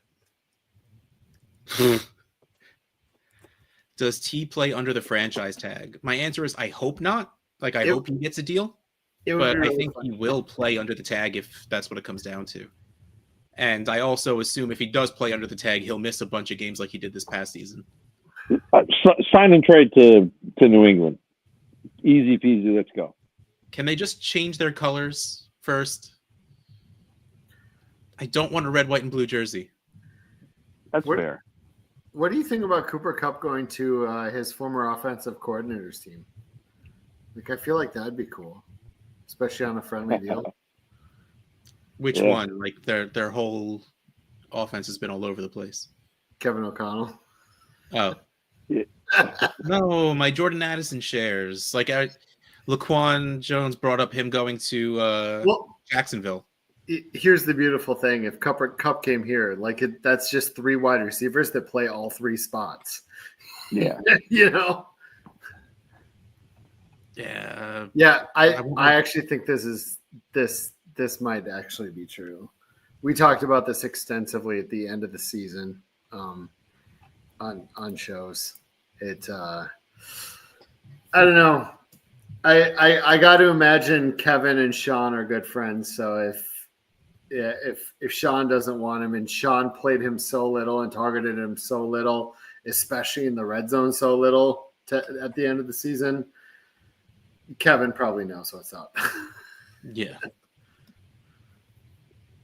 Does T play under the franchise tag? My answer is I hope not. Like I hope he gets a deal, but really I think he will play under the tag if that's what it comes down to. And I also assume if he does play under the tag, he'll miss a bunch of games like he did this past season. Sign and trade to New England. Easy peasy. Let's go. Can they just change their colors first? I don't want a red, white, and blue jersey. That's fair. What do you think about Cooper Kupp going to his former offensive coordinator's team? Like, I feel like that'd be cool, especially on a friendly deal. Which one? Like their whole offense has been all over the place. Kevin O'Connell. Oh. Yeah. No, my Jordan Addison shares. Like Laquan Jones brought up him going to Well, Jacksonville. here's the beautiful thing: if Cup came here, like that's just 3 wide receivers that play all 3 spots. Yeah. You know. Yeah. Yeah, I wonder- actually think this might actually be true. We talked about this extensively at the end of the season, on shows. I don't know. I got to imagine Kevin and Sean are good friends. So if Sean doesn't want him, and Sean played him so little and targeted him so little, especially in the red zone so little at the end of the season, Kevin probably knows what's up. Yeah.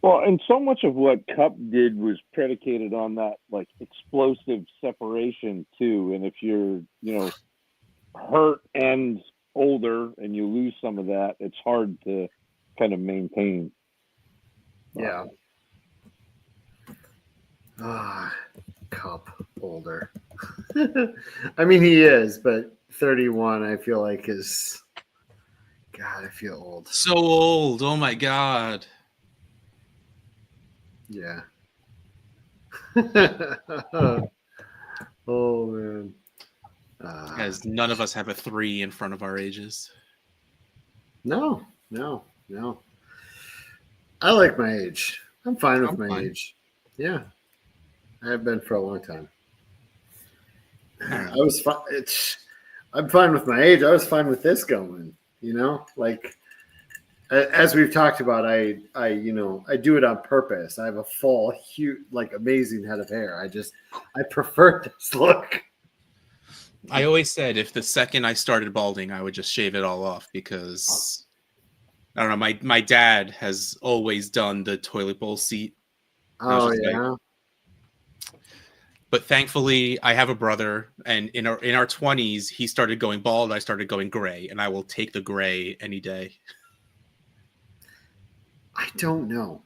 Well, and so much of what Cup did was predicated on that like explosive separation too. And if you're, hurt and older and you lose some of that, it's hard to kind of maintain. Yeah. Cup older. I mean, he is, but 31, I feel like is. God, I feel old. So old. Oh my God. Yeah. Oh man. As none of us have a 3 in front of our ages. No. I like my age. I'm fine with I'm my fine. age. Yeah. I have been for a long time. Alright. I was fine. I'm fine with my age. I was fine with this going, like as we've talked about, I do it on purpose. I have a full, huge, like amazing head of hair. I prefer this look. I always said if the second I started balding, I would just shave it all off because I don't know. My dad has always done the toilet bowl seat. Oh just yeah. But thankfully, I have a brother, and in our 20s, he started going bald. I started going gray, and I will take the gray any day. I don't know.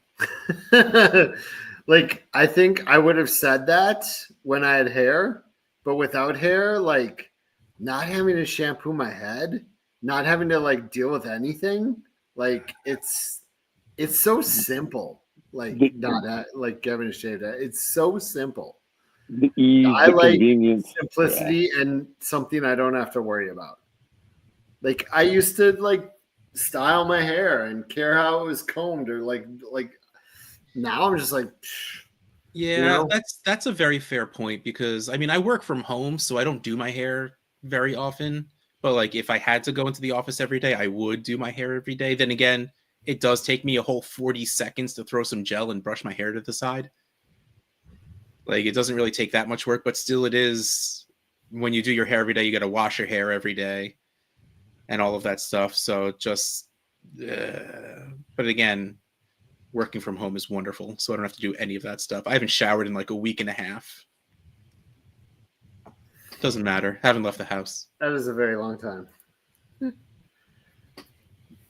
Like, I think I would have said that when I had hair, but without hair, like not having to shampoo my head, not having to like deal with anything, like it's so simple. Like like having a shaved head. It's so simple. The ease, I the like convenience, simplicity and something I don't have to worry about. Like I used to like style my hair and care how it was combed or like now I'm just like Yeah, that's a very fair point because I mean I work from home, so I don't do my hair very often. But like if I had to go into the office every day, I would do my hair every day. Then again, it does take me a whole 40 seconds to throw some gel and brush my hair to the side. Like it doesn't really take that much work, but still it is when you do your hair every day, you got to wash your hair every day and all of that stuff. So just but again, working from home is wonderful, so I don't have to do any of that stuff. I haven't showered in like a week and a half. Doesn't matter. Haven't left the house. that is a very long time.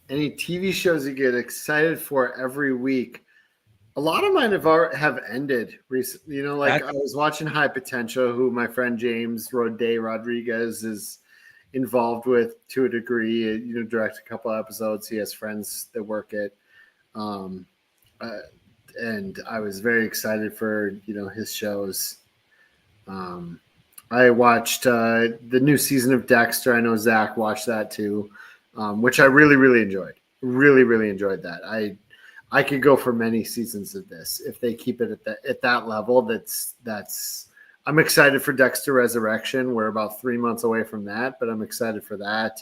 Any TV shows you get excited for every week? A lot of mine have ended recently. Like I was watching High Potential, who my friend James Roday Rodriguez is involved with to a degree. Direct a couple episodes. He has friends that work it. And I was very excited for his shows. I watched the new season of Dexter. I know Zach watched that too, which I really, really enjoyed. Really, really enjoyed that. I could go for many seasons of this if they keep it at that level. That's. I'm excited for Dexter Resurrection. We're about 3 months away from that, but I'm excited for that.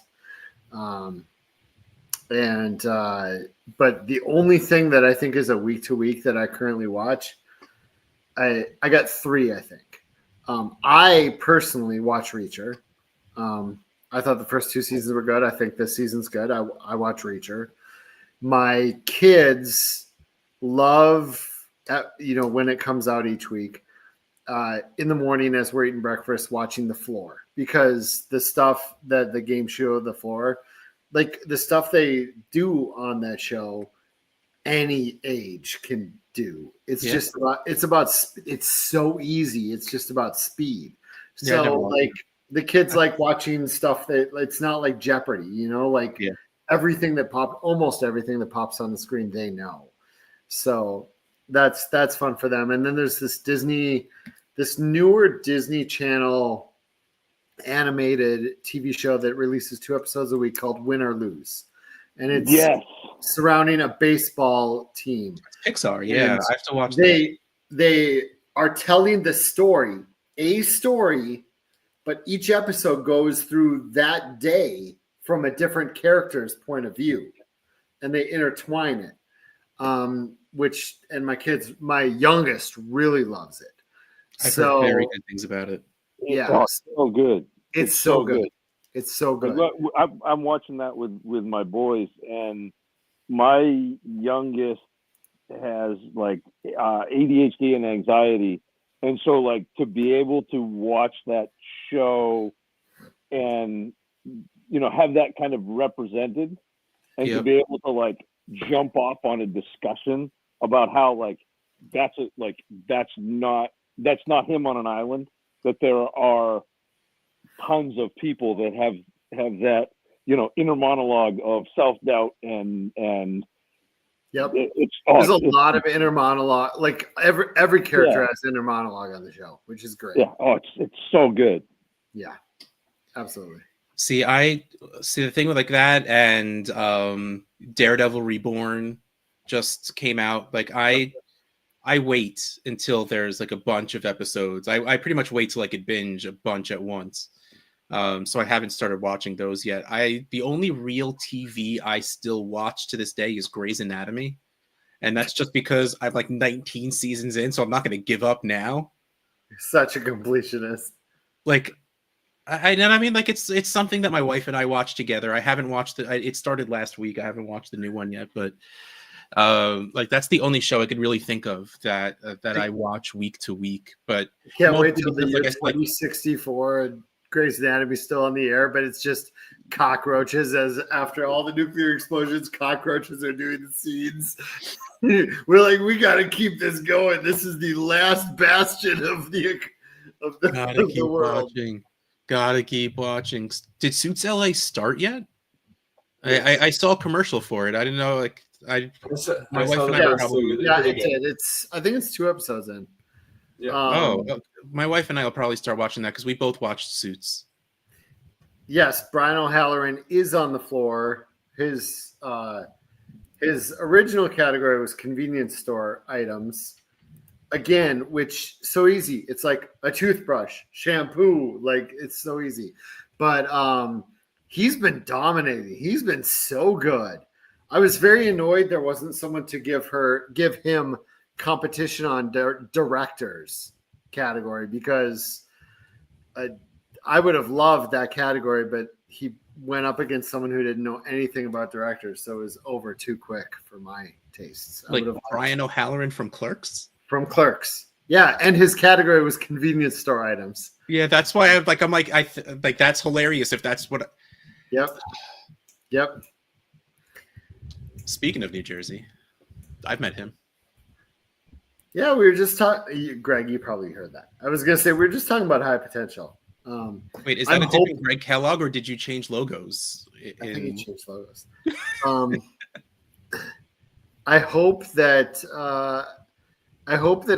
But the only thing that I think is a week to week that I currently watch, I got 3, I think. I personally watch Reacher. I thought the first 2 seasons were good. I think this season's good. I watch Reacher. My kids love, when it comes out each week, in the morning as we're eating breakfast, watching The Floor, because the stuff that the game show, The Floor, like the stuff they do on that show, any age can do. It's it's so easy. It's just about speed. Yeah, So like The kids like watching stuff that it's not like Jeopardy, like Yeah. almost everything that pops on the screen, they know. So that's fun for them. And then there's this newer Disney Channel animated TV show that releases 2 episodes a week called Win or Lose. And it's surrounding a baseball team. It's Pixar, yeah. And I have to watch that. They are telling the story, but each episode goes through that day from a different character's point of view, and they intertwine it. My youngest really loves it. I've heard very good things about it. Yeah, it's so good. It's so good. It's so good. I'm watching that with my boys, and my youngest has like ADHD and anxiety, and so like to be able to watch that show and have that kind of represented, and to be able to like jump off on a discussion about how like that's not him on an island, that there are tons of people that have that inner monologue of self-doubt and yep. There's a lot of inner monologue. Like every character has inner monologue on the show, which is great. Yeah. Oh, it's so good. Yeah, absolutely. See the thing with like that and Daredevil Reborn just came out. Like I wait until there's like a bunch of episodes. I pretty much wait till I could binge a bunch at once. So I haven't started watching those yet. The only real TV I still watch to this day is Grey's Anatomy. And that's just because I'm like 19 seasons in, so I'm not going to give up now. You're such a completionist. Like, I mean, like it's something that my wife and I watch together. I haven't watched it. It started last week. I haven't watched the new one yet, but like that's the only show I could really think of that I watch week to week. But can't wait till the year 2064 and Grey's Anatomy still on the air, but it's just cockroaches. As after all the nuclear explosions, cockroaches are doing the scenes. We're like, we got to keep this going. This is the last bastion of the world. Gotta keep watching. Did Suits LA start yet? I saw a commercial for it. I didn't know. Like my wife and I are probably I think it's 2 episodes in. Yeah. My wife and I will probably start watching that because we both watched Suits. Yes, Brian O'Halloran is on the floor. His original category was convenience store items. Again, which so easy. It's like a toothbrush, shampoo, like it's so easy. But he's been dominating. He's been so good. I was very annoyed there wasn't someone to give him competition on directors category, because I would have loved that category, but he went up against someone who didn't know anything about directors, so it was over too quick for my tastes. Like Brian O'Halloran from Clerks? From Clerks. Yeah, and his category was convenience store items. Yeah, that's why I'm like that's hilarious if that's what. Yep. Speaking of New Jersey, I've met him. Yeah, we were just talking. Greg, you probably heard that. I was gonna say we were just talking about High Potential. Wait, is that a different Greg Kellogg, or did you change logos? I think he changed logos. I hope that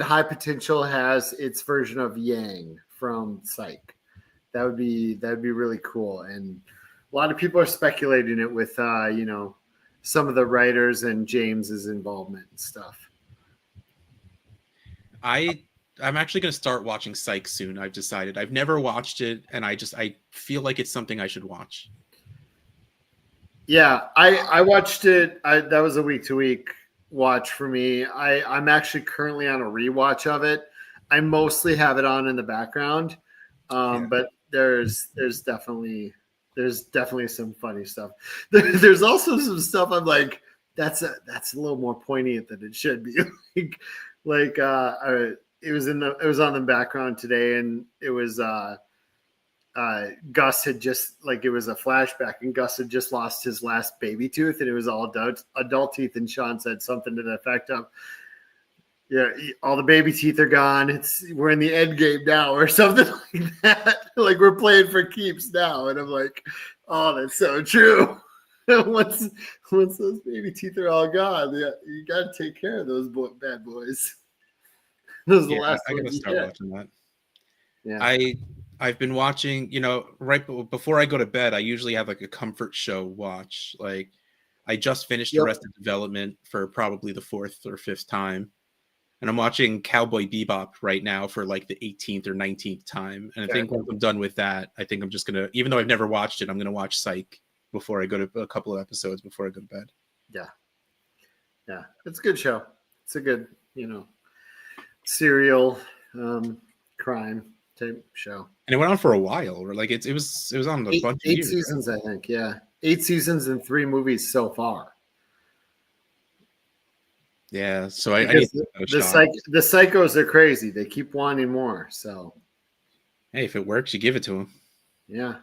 High Potential has its version of Yang from Psych. That would be really cool. And a lot of people are speculating it with some of the writers and James's involvement and stuff. I'm actually going to start watching Psych soon. I've decided. I've never watched it, and I feel like it's something I should watch. Yeah, I watched it. That was a week-to-week watch for me. I'm actually currently on a rewatch of it. I mostly have it on in the background, but there's definitely some funny stuff. There's also some stuff I'm like, that's a little more poignant than it should be. It was on the background today, and it was Gus had just it was a flashback, and Gus had just lost his last baby tooth, and it was all adult teeth, and Sean said something to the effect of, Yeah, all the baby teeth are gone. We're in the end game now, or something like that. Like we're playing for keeps now, and I'm like, oh, that's so true. once those baby teeth are all gone, yeah, you got to take care of those bad boys. Those are the Yeah, last I gotta ones you start get. watching that. Yeah, I've been watching, right before I go to bed, I usually have like a comfort show watch. Like I just finished Yep. Arrested Development for probably the 4th or 5th time. And I'm watching Cowboy Bebop right now for like the 18th or 19th time. And I think once I'm done with that, I think I'm just gonna, even though I've never watched it, I'm gonna watch Psych before I go to a couple of episodes before I go to bed. yeah, it's a good show. It's a good, serial crime type show. And it went on for a while, or like it was on a bunch of Eight years. seasons, I think. Yeah, 8 seasons and 3 movies so far. Yeah, so I need to give it a shot. The psychos are crazy. They keep wanting more. So Hey, if it works, you give it to them. yeah.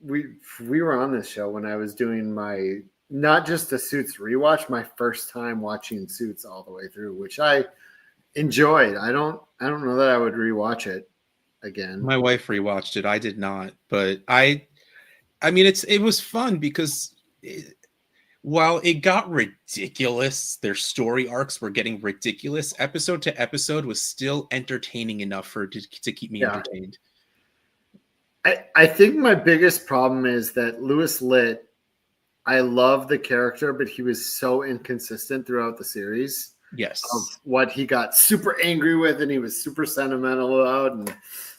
We were on this show when I was doing my not just the Suits rewatch, my first time watching Suits all the way through, which I enjoyed. I don't know that I would rewatch it again. My wife rewatched it. I did not, but I mean, it was fun because while it got ridiculous, their story arcs were getting ridiculous. Episode to episode was still entertaining enough to keep me entertained. I think my biggest problem is that Louis Litt, I love the character, but he was so inconsistent throughout the series. Yes. Of what he got super angry with and he was super sentimental about. And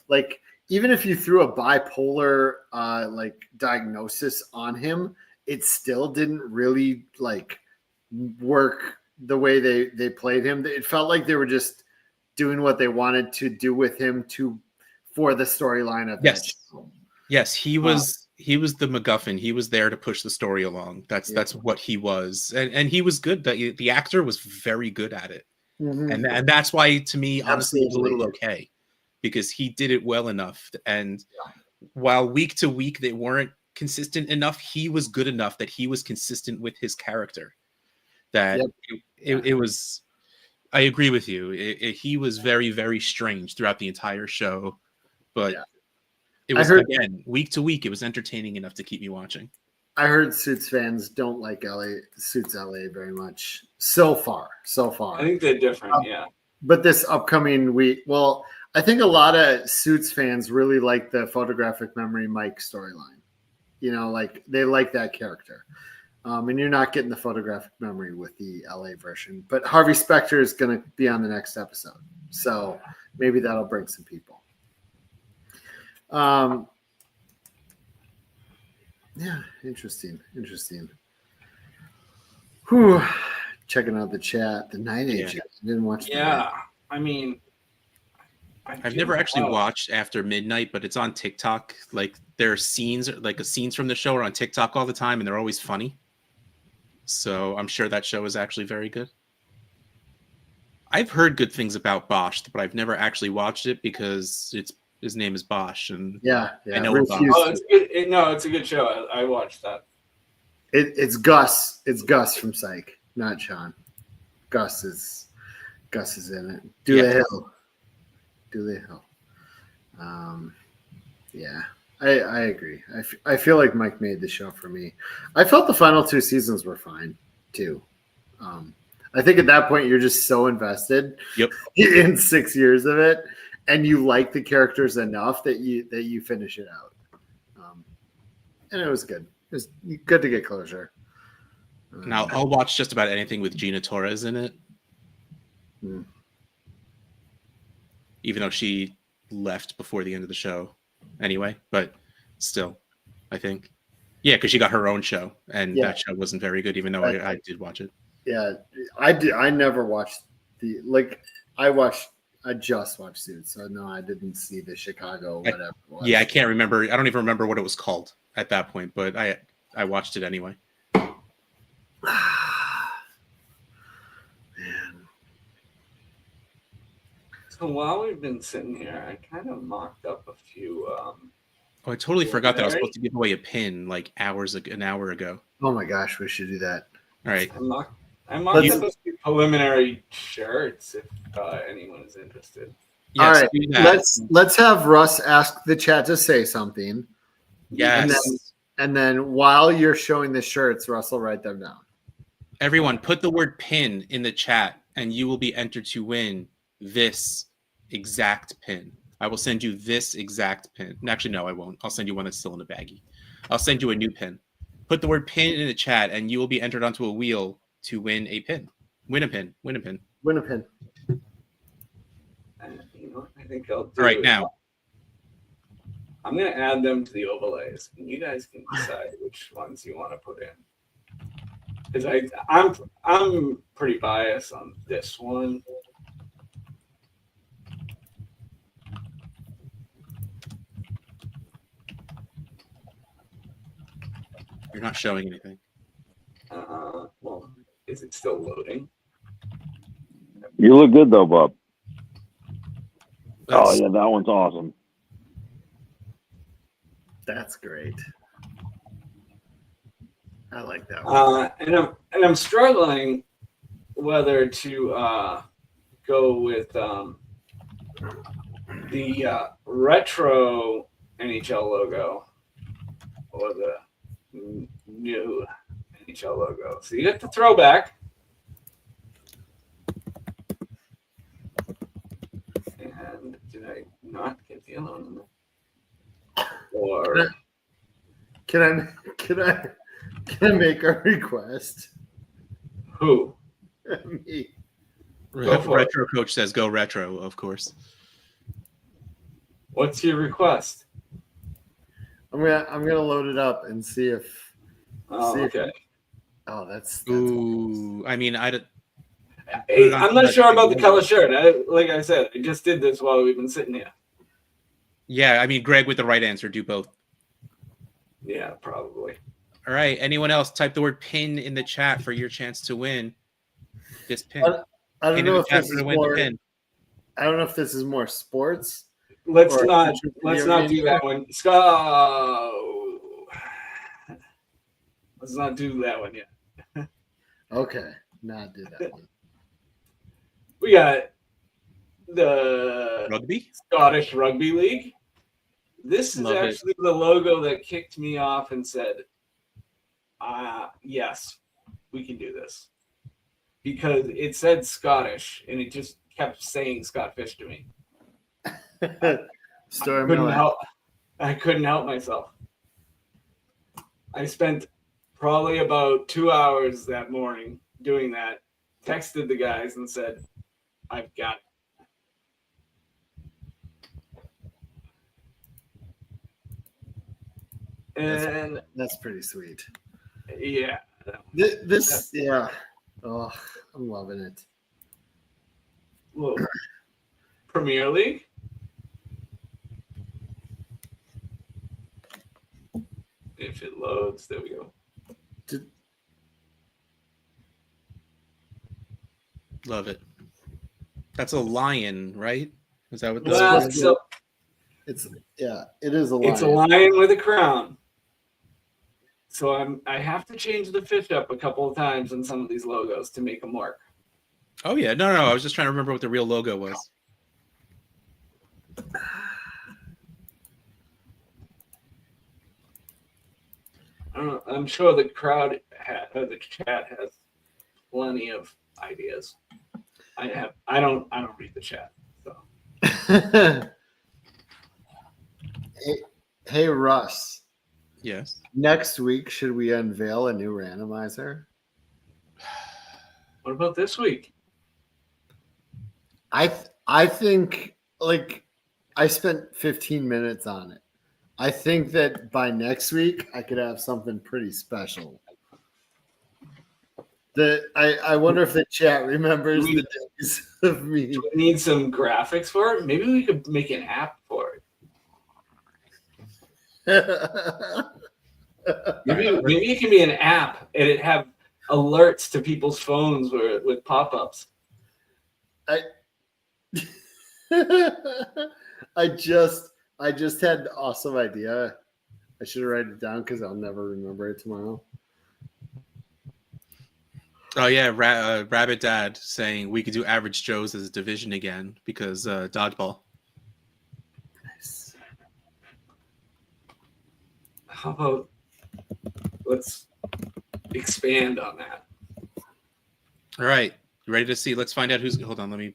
like, even if you threw a bipolar diagnosis on him, it still didn't really like work the way they played him. It felt like they were just doing what they wanted to do with him for the storyline of that show. Yes, he was the MacGuffin. He was there to push the story along. That's what he was, and he was good. The actor was very good at it, and that's why, to me, honestly, it was a little okay, because he did it well enough. And while week to week they weren't consistent enough, he was good enough that he was consistent with his character. That it was. I agree with you. He was very, very strange throughout the entire show, but. It was, again, week to week, it was entertaining enough to keep me watching. I heard Suits fans don't like Suits LA very much so far. I think they're different, But this upcoming week, well, I think a lot of Suits fans really like the Photographic Memory Mike storyline. Like they like that character. And you're not getting the Photographic Memory with the LA version. But Harvey Specter is going to be on the next episode. So maybe that'll bring some people. Interesting. Whew. Checking out the chat. The Night Agent. I didn't watch that. I mean, I've never actually watched After Midnight, but it's on TikTok. Like there are scenes from the show are on TikTok all the time, and they're always funny. So I'm sure that show is actually very good. I've heard good things about Bosch, but I've never actually watched it because his name is Bosch, and I know about. Oh, it's good. It's a good show. I watched that. It's Gus. It's Gus from Psych, not Sean. Gus is in it. Do the hill. I agree. I feel like Mike made the show for me. I felt the final 2 seasons were fine too. I think at that point you're just so invested. In 6 years of it. And you like the characters enough that you finish it out, and it was good. It was good to get closure. Now I'll watch just about anything with Gina Torres in it, even though she left before the end of the show, anyway. But still, I think, because she got her own show, and that show wasn't very good, even though I did watch it. Yeah, I did. I never watched I just watched Suits, so no, I didn't see the Chicago whatever it was. I can't remember. I don't even remember what it was called at that point, but I watched it anyway. Man. So while we've been sitting here, I kind of mocked up a few. I totally forgot that I was supposed to give away a pin like an hour ago. Oh my gosh, we should do that. All right. I mocked up a few preliminary shirts if anyone is interested. Yes, All right, do that. let's have Russ ask the chat to say something, Yes. and then while you're showing the shirts, Russ will write them down. Everyone, put the word pin in the chat, and you will be entered to win this exact pin. I will send you this exact pin. Actually, no, I won't. I'll send you one that's still in the baggie. I'll send you a new pin. Put the word pin in the chat, and you will be entered onto a wheel to win a pin. Win a pin. Win a pin. Win a pin. You know, I think I'll do All right, it. now. I'm going to add them to the overlays, and you guys can decide which ones you want to put in. Because I'm pretty biased on this one. You're not showing anything. Well, is it still loading? You look good though, Bob. Oh That's- yeah, that one's awesome. That's great. I like that one. And I'm struggling whether to go with the retro NHL logo or the new NHL logo. So you get the throwback. And did I not get the other one? Or Can I make a request? who? Me. Go for it. Retro Coach says go retro, of course. What's your request? I'm gonna load it up and see if. Oh, See if- okay. Oh, that's Ooh, I mean, Hey, I'm not sure about the color shirt. Like I said, I just did this while we've been sitting here. yeah, I mean, Greg with the right answer, do both. Yeah, probably. All right, anyone else? Type the word pin in the chat for your chance to win this pin. I don't Pin in know the if chat this for is the win the more. pin. I don't know if this is more sports. Let's Or not video do game. that one. Scott. Let's not do that one yet. Okay, not do that one. We got the Rugby? Scottish Rugby League. This is Love it. actually the logo that kicked me off and said, yes, we can do this. Because it said Scottish and it just kept saying Scotfish to me. Story of my life. I couldn't help myself. I spent probably about 2 hours that morning doing that, texted the guys and said, I've got it. And That's pretty sweet. yeah. This yeah. Oh, I'm loving it. Well, Premier League. If it loads, there we go. Love it. That's a lion, right? Is that what this Well, is? so It is a lion. it's a lion with a crown. So I have to change the fish up a couple of times on some of these logos to make them work. Oh, yeah. No. I was just trying to remember what the real logo was. I'm sure the crowd the chat has plenty of ideas. I don't read the chat. So Hey Russ. Yes. Next week, should we unveil a new randomizer? what about this week? I think like I spent 15 minutes on it. I think that by next week I could have something pretty special. I wonder if the chat remembers the days of me. Do we need some graphics for it? Maybe we could make an app for it. Maybe it can be an app and it have alerts to people's phones with pop-ups. I just had an awesome idea. I should write it down because I'll never remember it tomorrow. Oh yeah, Rabbit Dad saying we could do Average Joe's as a division again because dodgeball. Nice. How about let's expand on that? All right, you ready to see? Let's find out who's. Hold on,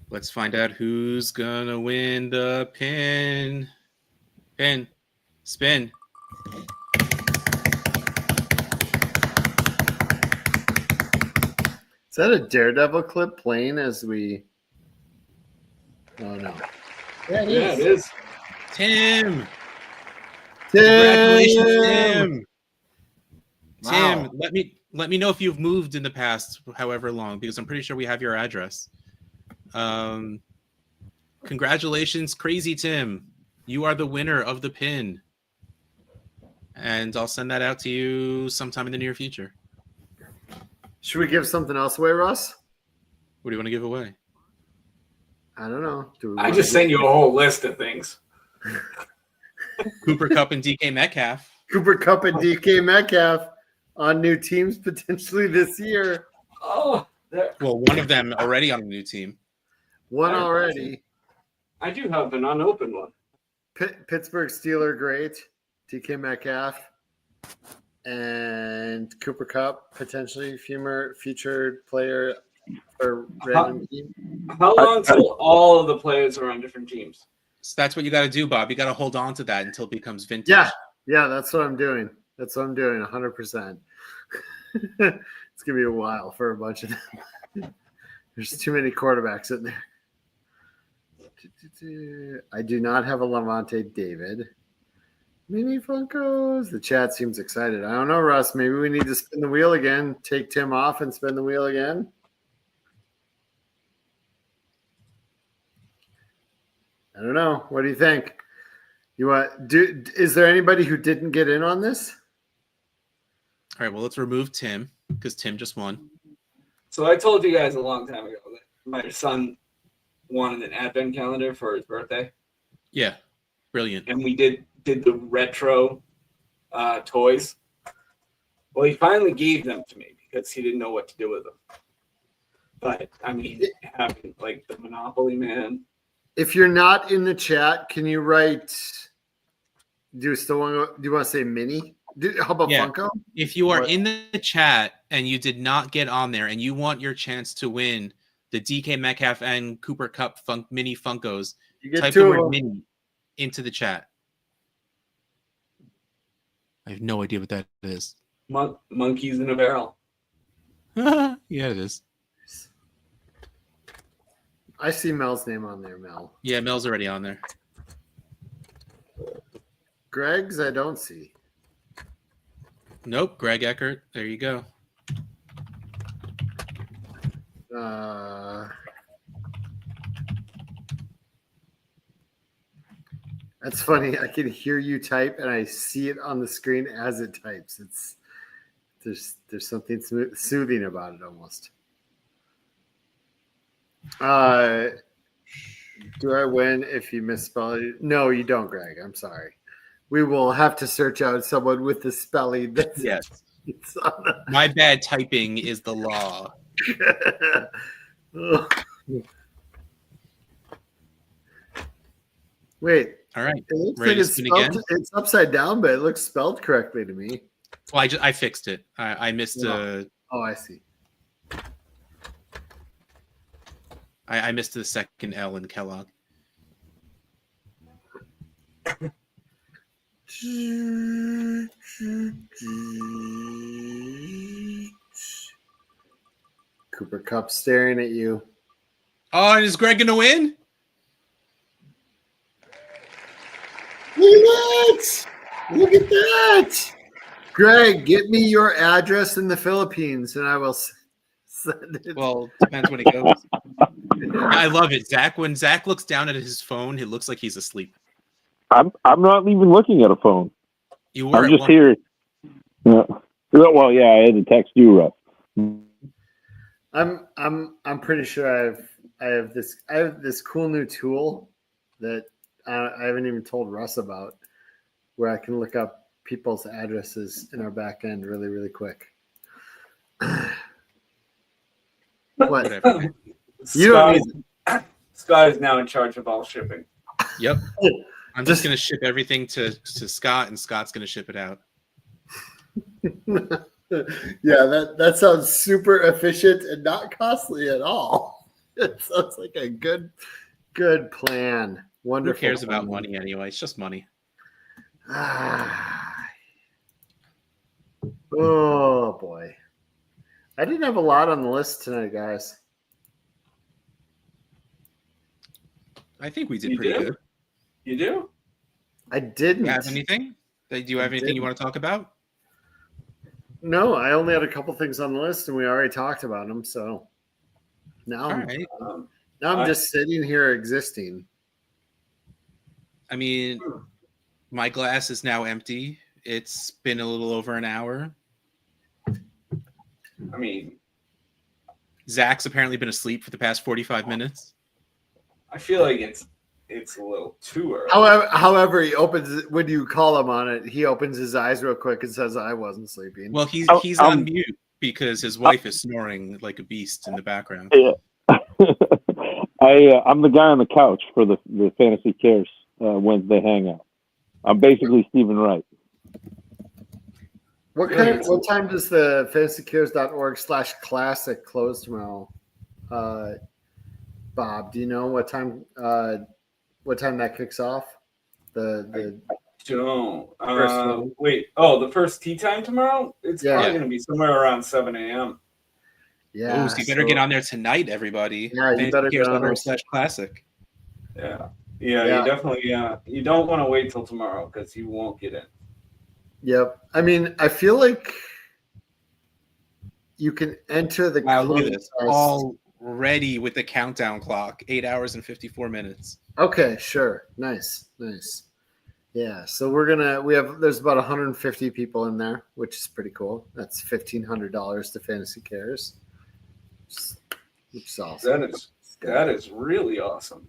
let's find out who's gonna win the pin. Pin, spin. Is that a Daredevil clip playing as we? Oh no. Yeah, it is. Tim. Congratulations, Tim. Wow. Tim, let me know if you've moved in the past, however long, because I'm pretty sure we have your address. Congratulations, Crazy Tim. You are the winner of the pin. And I'll send that out to you sometime in the near future. Should we give something else away, Russ? What do you want to give away? I don't know. I just sent you a whole list of things. Cooper Cup and DK Metcalf. Cooper Cup and DK Metcalf on new teams potentially this year. Oh, well, one of them already on a new team. One already. I do have an unopened one. Pittsburgh Steeler great. DK Metcalf and Cooper Cup potentially featured player for random team. How long until all of the players are on different teams? So that's what you got to do, Bob. You got to hold on to that until it becomes vintage. Yeah, that's what I'm doing. 100%. It's gonna be a while for a bunch of them. There's too many quarterbacks in there. I do not have a Levante David. Mini Funkos. The chat seems excited. I don't know, Russ. Maybe we need to spin the wheel again. Take Tim off and spin the wheel again. I don't know. What do you think? Is there anybody who didn't get in on this? All right, well, let's remove Tim because Tim just won. So I told you guys a long time ago that my son wanted an advent calendar for his birthday. Yeah, brilliant. And we did the retro toys. Well, he finally gave them to me because he didn't know what to do with them. But, I mean, having, like, the Monopoly Man. If you're not in the chat, can you write – do you want to say mini? How about Funko? If you are in the chat and you did not get on there and you want your chance to win the DK Metcalf and Cooper Cup mini Funkos, type the word mini into the chat. I have no idea what that is. Monkeys in a barrel. Yeah, it is. I see Mel's name on there, Mel. Yeah, Mel's already on there. Greg's I don't see. Nope, Greg Eckert. There you go. That's funny. I can hear you type, and I see it on the screen as it types. There's something soothing about it almost. Do I win if you misspell it? No, you don't, Greg. I'm sorry. We will have to search out someone with the spelling. Yes. My bad typing is the law. Wait. All right. It looks like it's upside down, but it looks spelled correctly to me. Well, I fixed it. I missed Oh, I see. I missed the second L in Kellogg. Cooper Cup staring at you. Oh, and is Greg going to win? Look at that. Greg, get me your address in the Philippines, and I will send it. Well, depends when he goes. I love it, Zach. When Zach looks down at his phone, it looks like he's asleep. I'm not even looking at a phone. You were. I'm just here. Yeah. Well, yeah, I had to text you, Russ. I'm pretty sure I have this cool new tool that I haven't even told Russ about, where I can look up people's addresses in our back end really, really quick. What? Whatever. You don't Scott is now in charge of all shipping. Yep. need. I'm just gonna ship everything to Scott, and Scott's gonna ship it out. Yeah, that sounds super efficient and not costly at all. It sounds like a good plan. Who Wonderful. cares about plan. money anyway? It's just money. Oh boy. I didn't have a lot on the list tonight, guys. I think we did You pretty do? good. You do? I Do didn't. you have anything? Do you have anything you want to talk about? No, I only had a couple things on the list and we already talked about them. So now, All I'm, right. now I'm just sitting here existing. I mean, my glass is now empty. It's been a little over an hour. I mean, Zach's apparently been asleep for the past 45 minutes. I feel like it's a little too early. However, he opens when you call him on it. He opens his eyes real quick and says, "I wasn't sleeping." Well, he's on mute because his wife is snoring like a beast in the background. Yeah. I'm the guy on the couch for the Fantasy Cares Wednesday Hangout. I'm basically Stephen Wright. What time does the fantasycares.org/classic close tomorrow? Bob, do you know what time that kicks off? The Don't. First one. Wait. Oh, the first tea time tomorrow? It's Yeah. probably going to be somewhere around 7 a.m. yeah. So you better get on there tonight, everybody. Yeah, you better get on there. /classic. Yeah. Yeah. You definitely. You don't want to wait till tomorrow because you won't get in. Yep. I mean, I feel like you can enter the Wow, look at this. contest. Already with the countdown clock, 8 hours and 54 minutes. Okay, sure. Nice. Yeah. So there's about 150 people in there, which is pretty cool. That's $1,500 to Fantasy Cares. Which is awesome. That is really awesome.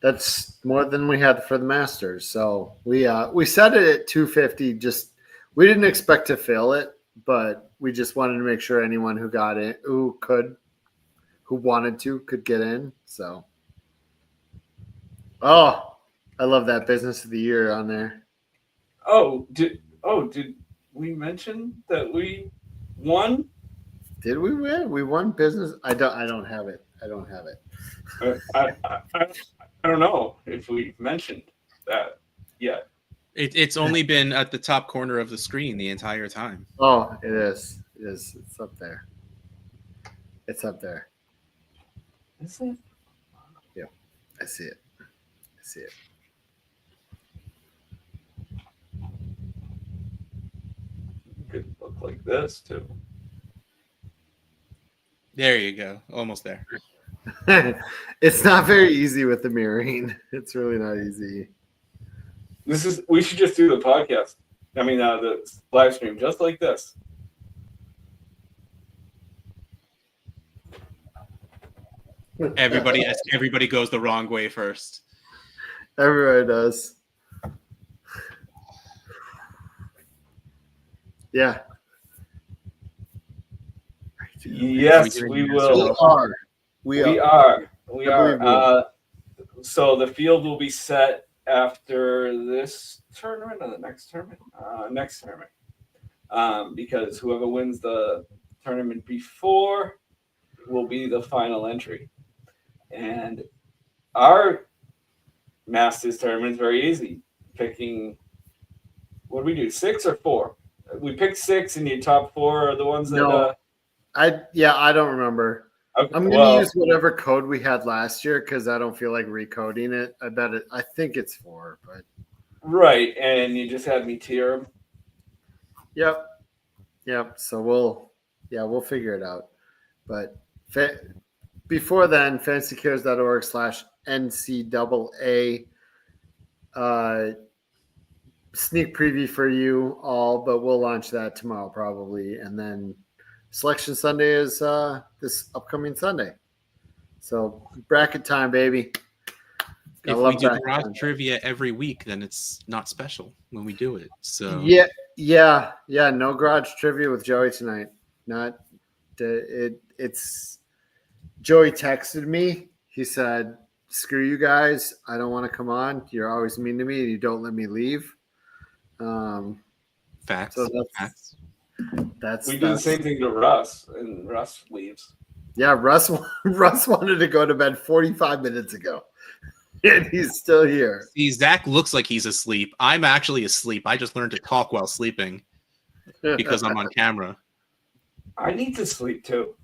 That's more than we had for the Masters. So we set it at 250. Just we didn't expect to fill it, but we just wanted to make sure anyone who got in, who wanted to, could get in. So, I love that Business of the Year on there. Did we mention that we won? Did we win? We won business. I don't have it. I I don't know if we mentioned that yet. It's only been at the top corner of the screen the entire time. Oh, it is. It's up there. It's up there. Is it? Yeah, I see it. Could look like this too. There you go. Almost there. It's not very easy with the mirroring. It's really not easy. We should just do the podcast. I mean, the live stream just like this. Everybody goes the wrong way first. Everybody does. Yeah. Yes, we will. We are. believe So the field will be set after this tournament or the next tournament? Next tournament. Because whoever wins the tournament before will be the final entry. And our Masters tournament is very easy. Picking, what do we do, 6 or 4? We picked 6, and your top 4 are the ones that... No. I don't remember. Okay, I'm going to use whatever code we had last year because I don't feel like recoding it. I think it's 4, but... Right, and you just had me tier them. Yep. So we'll figure it out. But before then, fantasycares.org/NCAA sneak preview for you all, but we'll launch that tomorrow probably. And then Selection Sunday is this upcoming Sunday. So bracket time, baby. If we do garage trivia every week, then it's not special when we do it. So yeah. No garage trivia with Joey tonight. It's Joey texted me. He said, "Screw you guys. I don't want to come on. You're always mean to me. You don't let me leave." Facts. So Facts. We do the same thing to Russ, and Russ leaves. Yeah, Russ wanted to go to bed 45 minutes ago, and he's still here. See, Zach looks like he's asleep. I'm actually asleep. I just learned to talk while sleeping because I'm on camera. I need to sleep too.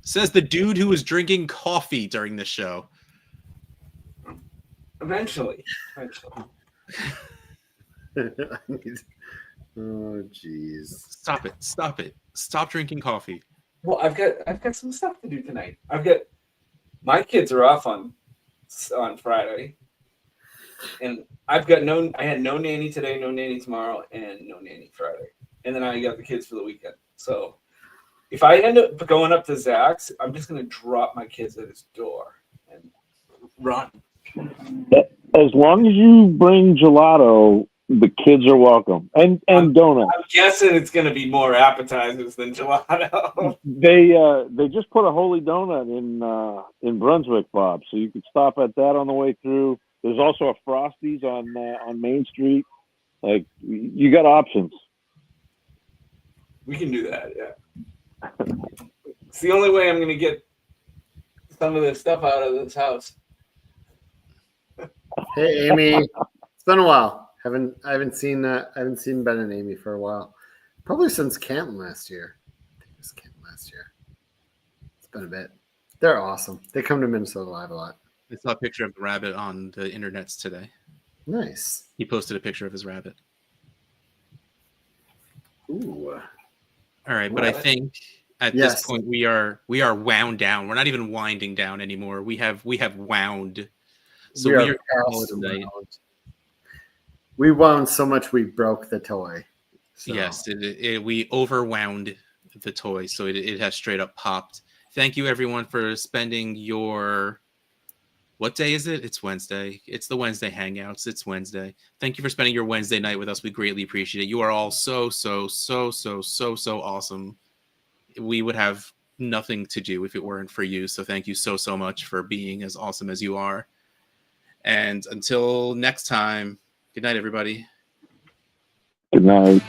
Says the dude who was drinking coffee during the show. Eventually. Oh, jeez. Stop it. Stop it. Stop drinking coffee. Well, I've got some stuff to do tonight. My kids are off on Friday, and I had no nanny today, no nanny tomorrow, and no nanny Friday, and then I got the kids for the weekend. So if I end up going up to Zach's, I'm just gonna drop my kids at his door and run. As long as you bring gelato, the kids are welcome, and donuts. I'm guessing it's going to be more appetizers than gelato. They just put a holy donut in Brunswick, Bob. So you could stop at that on the way through. There's also a Frosties on Main Street. Like, you got options. We can do that. Yeah, it's the only way I'm going to get some of this stuff out of this house. Hey, Amy, it's been a while. I haven't seen Ben and Amy for a while. Probably since Canton last year. I think it was Canton last year. It's been a bit. They're awesome. They come to Minnesota Live a lot. I saw a picture of the rabbit on the internets today. Nice. He posted a picture of his rabbit. Ooh. All right, but I think at this point we are wound down. We're not even winding down anymore. We have wound. So we are tonight. We wound so much we broke the toy. So. Yes, we overwound the toy, so it has straight up popped. Thank you, everyone, for spending your... What day is it? It's Wednesday. It's the Wednesday Hangouts. It's Wednesday. Thank you for spending your Wednesday night with us. We greatly appreciate it. You are all so awesome. We would have nothing to do if it weren't for you, so thank you so much for being as awesome as you are. And until next time, good night, everybody. Good night.